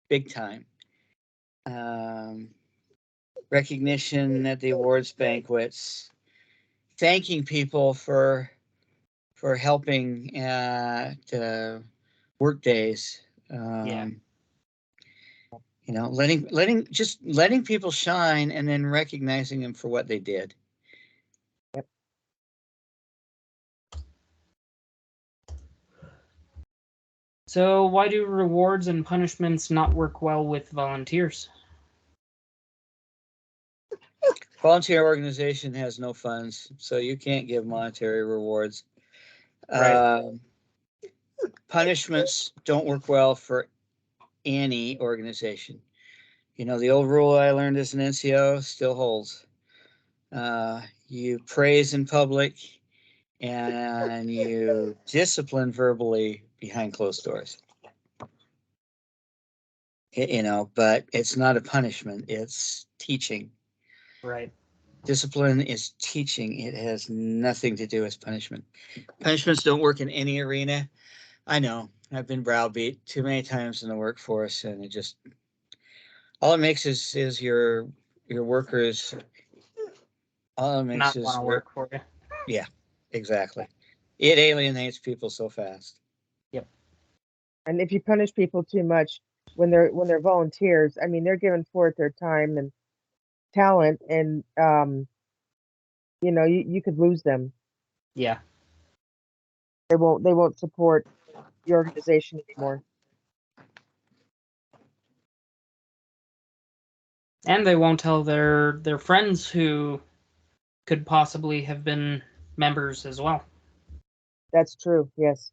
big time. Recognition at the awards banquets, thanking people for helping at work days. Yeah. You know, letting people shine, and then recognizing them for what they did. Yep. So why do rewards and punishments not work well with volunteers? Volunteer organization has no funds, so you can't give monetary rewards. Right. Punishments don't work well for any organization. You know, the old rule I learned as an NCO still holds. You praise in public and you discipline verbally behind closed doors. You know, but it's not a punishment, it's teaching. Right. Discipline is teaching. It has nothing to do with punishment. Punishments don't work in any arena. I know. I've been browbeat too many times in the workforce, and it just all it makes is your workers. All it makes Not is want to work for you. yeah, exactly. It alienates people so fast. Yep. And if you punish people too much when they're volunteers, I mean, they're giving forth their time and talent, and you know, you could lose them. Yeah. They won't support the organization anymore. And they won't tell their friends who could possibly have been members as well. That's true. Yes.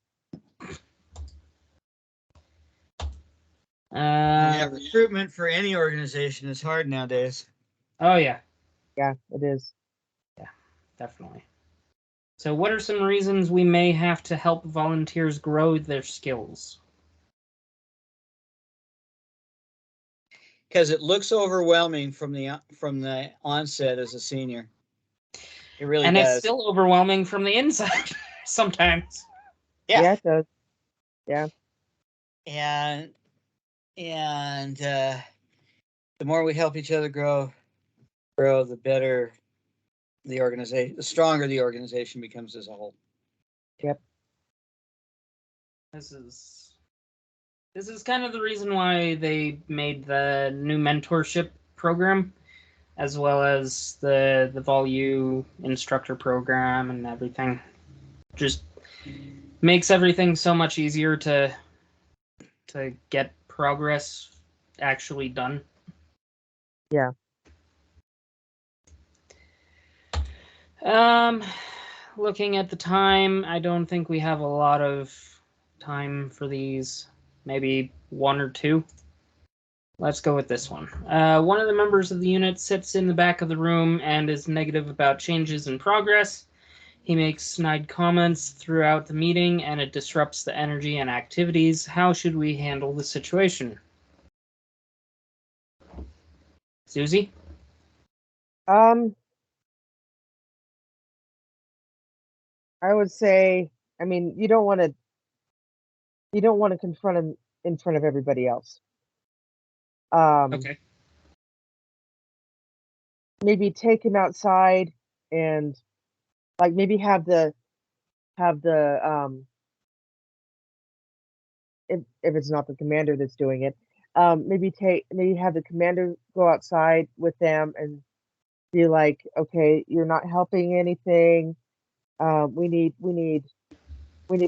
Yeah, recruitment for any organization is hard nowadays. Oh yeah. Yeah, it is. Yeah, definitely. So what are some reasons we may have to help volunteers grow their skills? Because it looks overwhelming from the onset as a senior. It really And does. it's still overwhelming from the inside sometimes. Yeah, it does. and the more we help each other grow, the better the organization, the stronger the organization becomes as a whole. Yep. This is kind of the reason why they made the new mentorship program, as well as the Volu instructor program and everything. Just makes everything so much easier to get progress actually done. Yeah. Looking at the time, I don't think we have a lot of time for these. Maybe one or two. Let's go with this one. One of the members of the unit sits in the back of the room and is negative about changes in progress. He makes snide comments throughout the meeting, and it disrupts the energy and activities. How should we handle the situation? Susie? I would say, I mean, you don't want to confront him in front of everybody else. Okay. Maybe take him outside and like maybe have the if it's not the commander that's doing it, maybe have the commander go outside with them and be like, okay, you're not helping anything. We need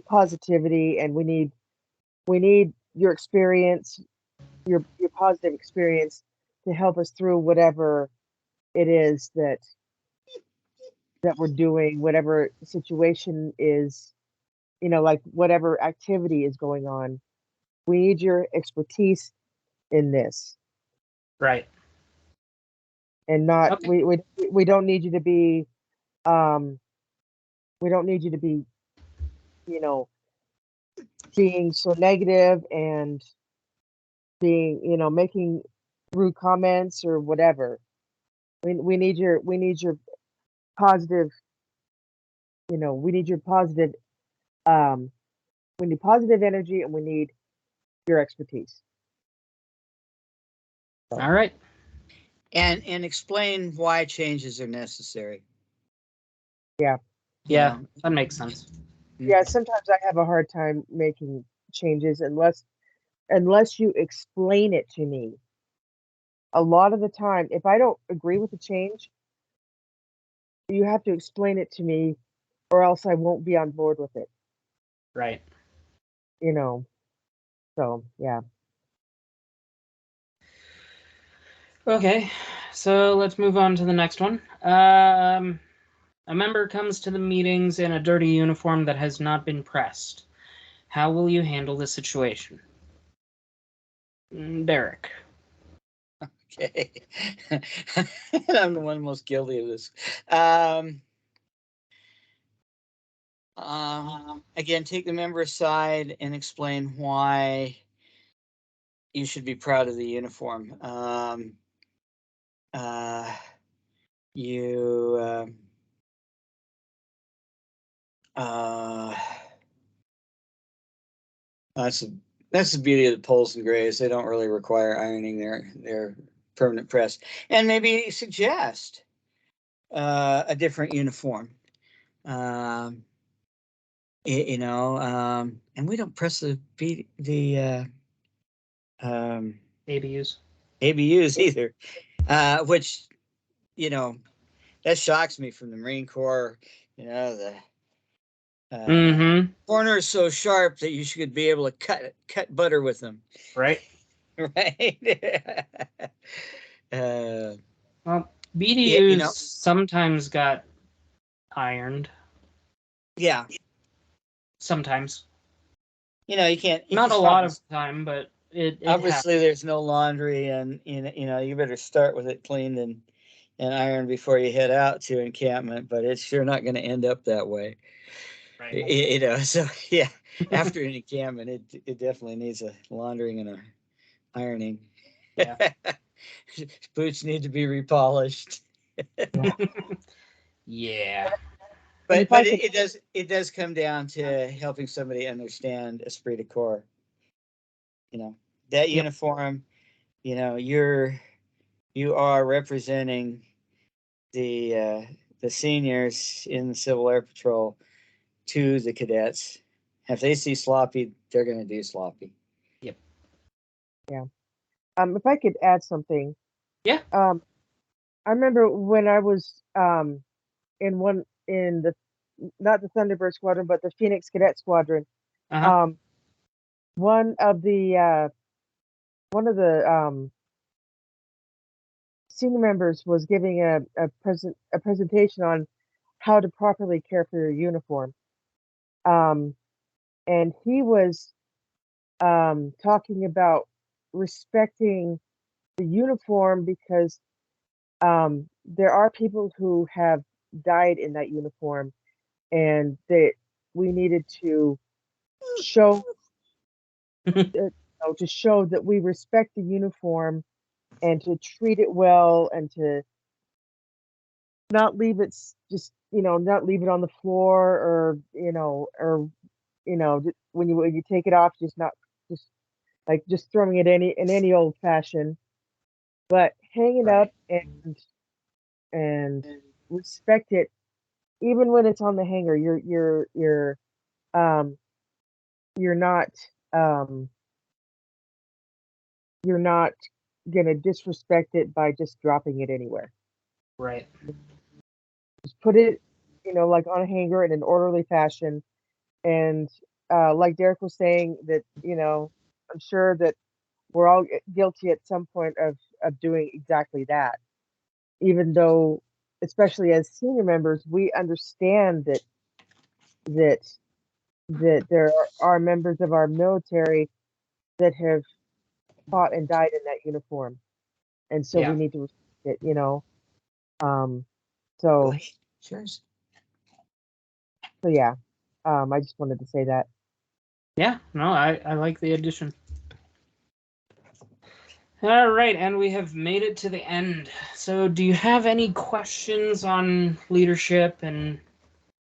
positivity, and we need your experience, your positive experience to help us through whatever it is that we're doing, whatever situation is, like whatever activity is going on. We need your expertise in this, Right. and not Okay. we don't need you to be we don't need you to be, you know, being so negative and being, making rude comments or whatever. We need your positive, we need your positive, um, we need positive energy, and we need your expertise. All right. And explain why changes are necessary. Yeah. Yeah, that makes sense. Yeah, sometimes I have a hard time making changes unless you explain it to me. A lot of the time, if I don't agree with the change, you have to explain it to me, or else I won't be on board with it. Right. So yeah. Okay, so let's move on to the next one. A member comes to the meetings in a dirty uniform that has not been pressed. How will you handle the situation? Derek. Okay. I'm the one most guilty of this. Again, take the member aside and explain why you should be proud of the uniform. You that's the beauty of the poles and grays. They don't really require ironing. They're permanent press, and maybe suggest a different uniform. And we don't press the ABUs. ABUs either, which that shocks me from the Marine Corps. The corner is so sharp that you should be able to cut butter with them. Right. Right. Well, BDUs sometimes got ironed. Yeah. Sometimes. You can't. Not a lot of the time, but it obviously happens. There's no laundry, and you better start with it cleaned and ironed before you head out to encampment. But it's sure not going to end up that way. Right. So yeah, after an encampment, it definitely needs a laundering and a ironing. Yeah. Boots need to be repolished. Yeah. But if I it does come down to helping somebody understand esprit de corps. You know, that Yep. uniform, you know, you are representing the seniors in the Civil Air Patrol to the cadets. If they see sloppy, they're going to do sloppy. Yep. if I could add something, Yeah. I remember when I was in the not the Thunderbird Squadron, but the Phoenix Cadet Squadron. Uh-huh. One of the senior members was giving a presentation on how to properly care for your uniform. And he was talking about respecting the uniform because there are people who have died in that uniform, and that we needed to show to show that we respect the uniform and to treat it well and to not leave it just not leave it on the floor or when you take it off just just throwing it in any old fashion, but hang it up Right. and respect it even when it's on the hanger. Um you're not um you're not gonna disrespect it by just dropping it anywhere. Right. Just put it like on a hanger in an orderly fashion. And like Derek was saying, that I'm sure that we're all guilty at some point of doing exactly that, even though, especially as senior members, we understand that that there are members of our military that have fought and died in that uniform, and so we Yeah. need to respect it. Um, so Cheers. so yeah, I just wanted to say that. Yeah. No, I like the addition. All right, and we have made it to the end. So, do you have any questions on leadership and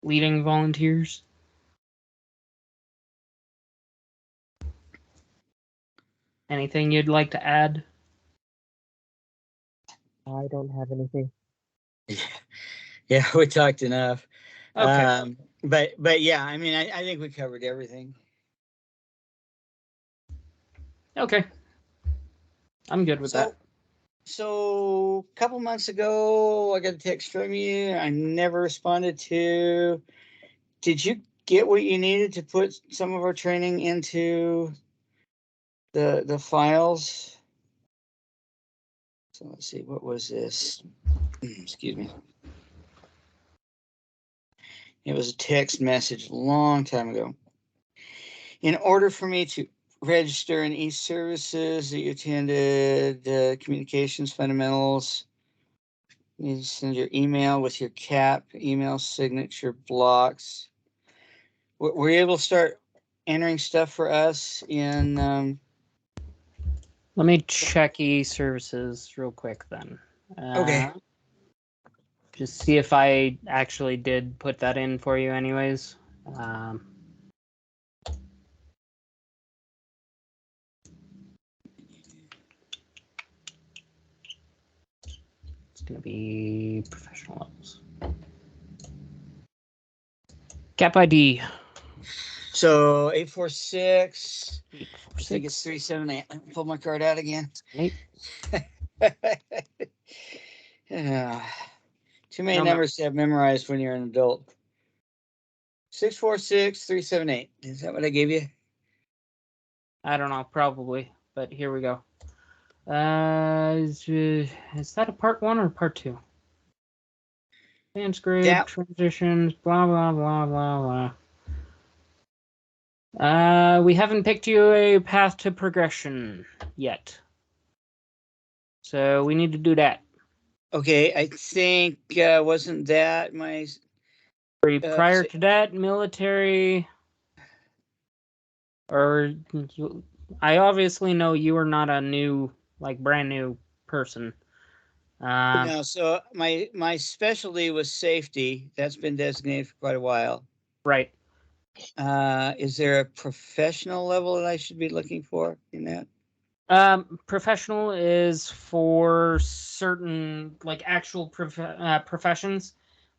leading volunteers? Anything you'd like to add? I don't have anything. Yeah, we talked enough. Okay. But yeah, I mean, I think we covered everything. Okay. I'm good with that. So a couple months ago, I got a text from you. I never responded to. Did you get what you needed to put some of our training into the files? So let's see, what was this? Excuse me. It was a text message a long time ago. In order for me to register in e-services that you attended, communications fundamentals, you send your email with your CAP email signature blocks. Were you able to start entering stuff for us in? Let me check e-services real quick then. Okay. Just see if I actually did put that in for you anyways. It's going to be professional levels. CAP ID. So 846. I think it's 846. 378. Let me pull my card out again. 8. Yeah. Too many No, numbers to have memorized when you're an adult. 646-378. Is that what I gave you? I don't know, probably, but here we go. Is that a part 1 or part 2? Advanced grade, That transitions, blah, blah, blah, blah, blah. We haven't picked you a path to progression yet. So we need to do that. okay. I think wasn't that my Prior to that, military, or I obviously know you are not a new, brand new person. No, so my specialty was safety. That's been designated for quite a while. Right. Is there a professional level that I should be looking for in that? Professional is for certain like actual professions,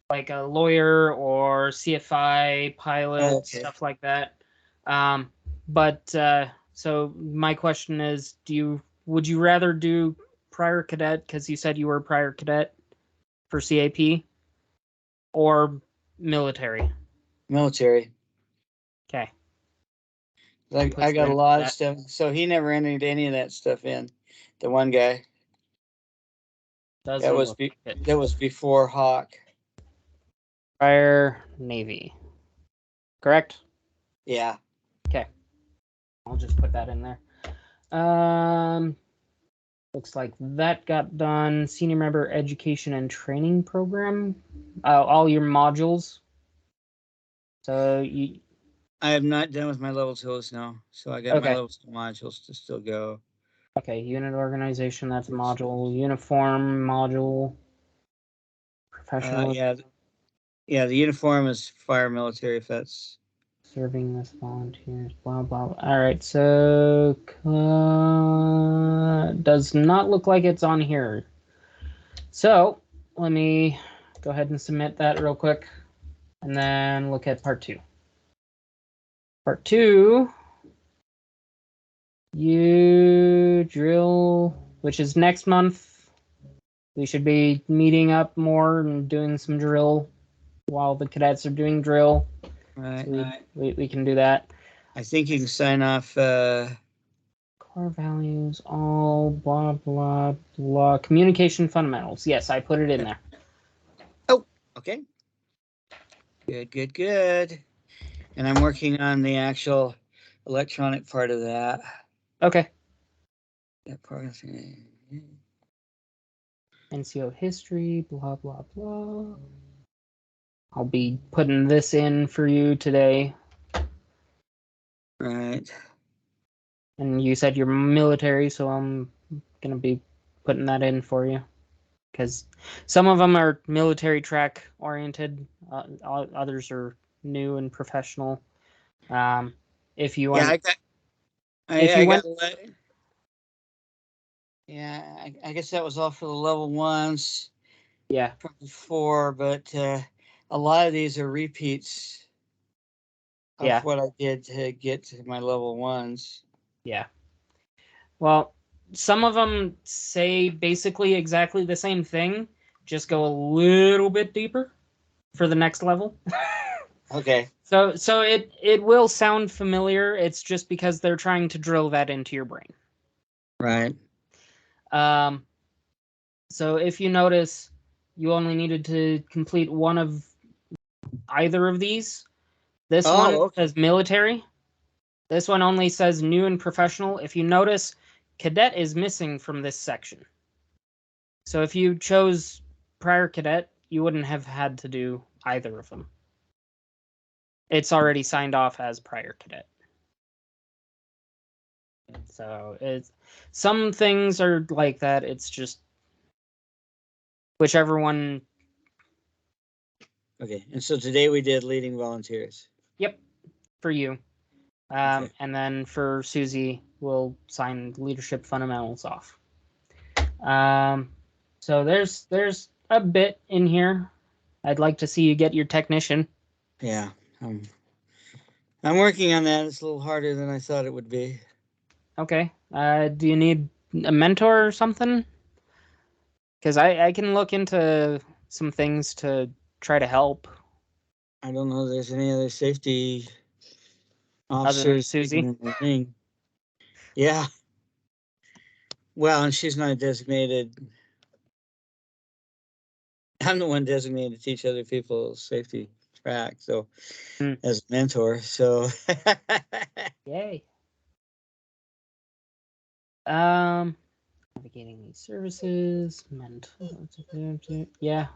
like a lawyer or CFI pilot, Okay. stuff like that. So my question is, would you rather do prior cadet because you said you were a prior cadet for CAP or military? Military. Okay. I got a lot of stuff. So he never entered any of that stuff in. The one guy. Doesn't That look like it. that was before Hawk. Prior Navy. Correct? Yeah. Okay. I'll just put that in there. Looks like that got done. Senior member education and training program. All your modules. So you. I have not done with my level 2s now. So I got my Okay. level 2 modules to still go. Okay, unit organization, that's a module. Uniform module. Professional Yeah. Yeah, the uniform is fire military if that's serving with volunteers, blah, blah, blah. All right, so does not look like it's on here. So let me go ahead and submit that real quick and then look at part 2. Part 2, you drill, which is next month. We should be meeting up more and doing some drill while the cadets are doing drill. right. So we can do that. I think you can sign off. Core values, all blah blah blah. Communication fundamentals. Yes, I put it in there. Oh, okay. Good. And I'm working on the actual electronic part of that. Okay. That part. NCO history, blah blah blah. I'll be putting this in for you today. Right. And you said you're military, so I'm gonna be putting that in for you. Because some of them are military track oriented, others are new and professional. If you want, yeah, I guess that was all for the level 1s. Yeah. From before, but a lot of these are repeats of what I did to get to my level 1s. Yeah. Well, some of them say basically exactly the same thing, just go a little bit deeper for the next level. Okay. So it will sound familiar. It's just because they're trying to drill that into your brain. Right. So if you notice, you only needed to complete one of either of these. This one says military. This one only says new and professional. If you notice, cadet is missing from this section. So if you chose prior cadet, you wouldn't have had to do either of them. It's already signed off as prior cadet. So some things are like that. It's just whichever one. Okay, and so today we did leading volunteers. Yep, for you. Okay. And then for Susie, we'll sign leadership fundamentals off. So there's a bit in here. I'd like to see you get your technician. Yeah, I'm working on that. It's a little harder than I thought it would be. Okay. Do you need a mentor or something? Because I can look into some things to try to help. I don't know if there's any other safety officers. Susie? Yeah. Well, and she's not designated. I'm the one designated to teach other people safety track, so as a mentor. So yay. Navigating these services, yeah.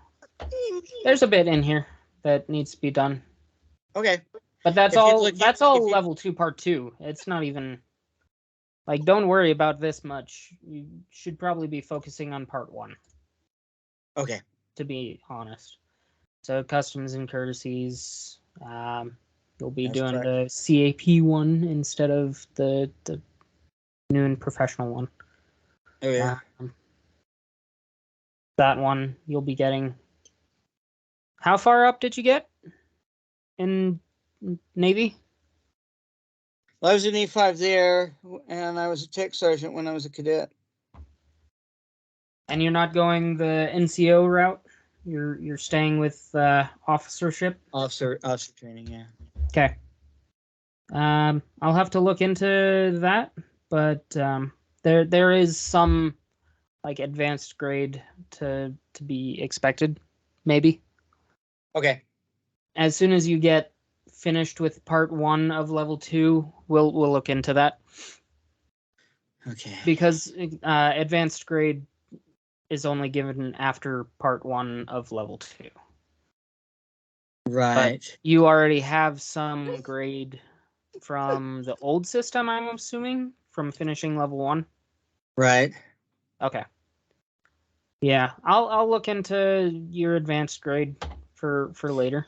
There's a bit in here that needs to be done. Okay. But that's all level 2 part 2. It's not even like, don't worry about this much. You should probably be focusing on part 1. Okay. to be honest. So customs and courtesies, you'll be That's doing correct. the CAP one instead of the new and professional one. Okay. That one you'll be getting. How far up did you get in Navy? Well, I was an E5 there, and I was a tech sergeant when I was a cadet. And you're not going the NCO route. You're staying with officership. Officer training, yeah. Okay. I'll have to look into that, but there is some like advanced grade to be expected, maybe. Okay. As soon as you get finished with part 1 of level 2, we'll look into that Okay. because advanced grade is only given after part 1 of level 2. Right. But you already have some grade from the old system, I'm assuming, from finishing level 1. Right. Okay. Yeah, I'll look into your advanced grade for later.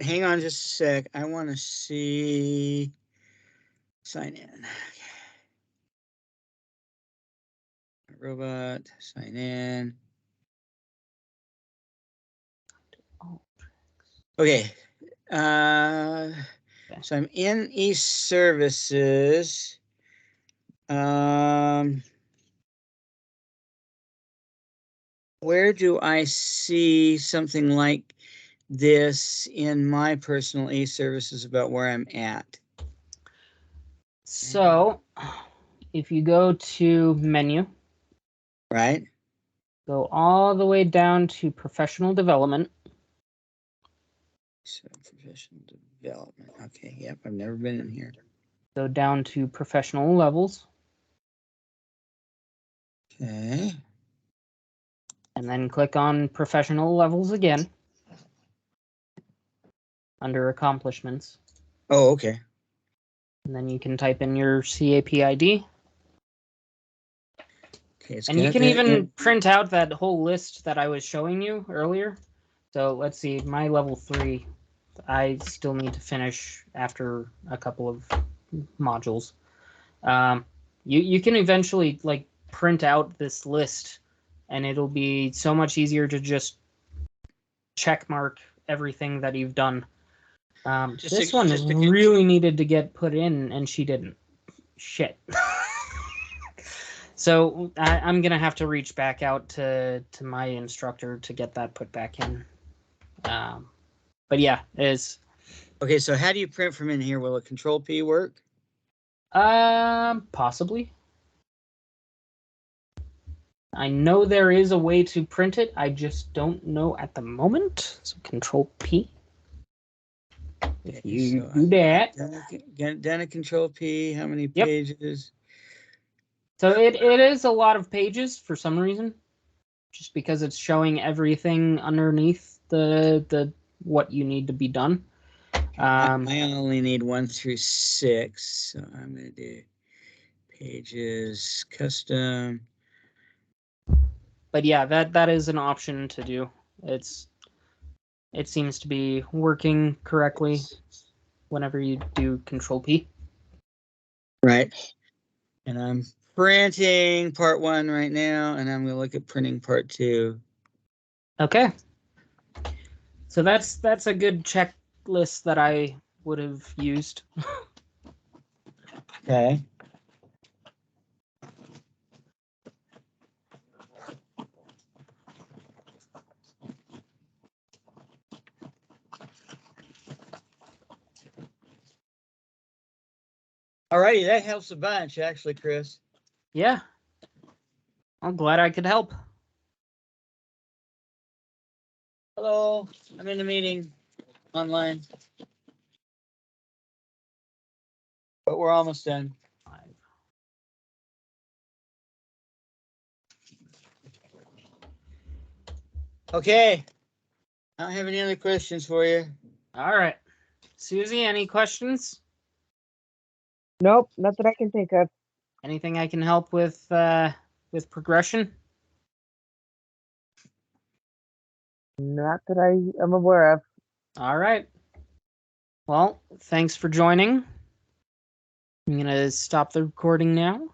Hang on just a sec. I want to see. Sign in. Robot, sign in. Okay. So I'm in e-services. Where do I see something like this in my personal e-services about where I'm at? So, if you go to menu, Right. go all the way down to professional development. So professional development. Okay. Yep. I've never been in here. Go down to professional levels. Okay. And then click on professional levels again. Under accomplishments. Oh, okay. And then you can type in your CAP ID. Okay. And you can even print out that whole list that I was showing you earlier. So let's see, my level 3, I still need to finish after a couple of modules. You can eventually like print out this list, and it'll be so much easier to just check mark everything that you've done. This one really needed to get put in, and she didn't. Shit. So I'm gonna have to reach back out to my instructor to get that put back in. But yeah, it is. Okay, so how do you print from in here? Will a Control P work? Possibly. I know there is a way to print it. I just don't know at the moment. So Control P. If you do that. Done a Control P. How many pages? So it is a lot of pages for some reason. Just because it's showing everything underneath the what you need to be done. I only need 1 through 6, so I'm going to do pages, custom. But yeah, that is an option to do. It seems to be working correctly whenever you do Control P. Right. And I'm printing part 1 right now, and I'm going to look at printing part 2. Okay. So that's a good checklist that I would have used. Okay. Alrighty, that helps a bunch, actually, Chris. Yeah. I'm glad I could help. Hello, I'm in the meeting online. But we're almost done. Okay. I don't have any other questions for you. All right. Susie, any questions? Nope, not that I can think of. Anything I can help with progression? Not that I am aware of. All right. Well, thanks for joining. I'm going to stop the recording now.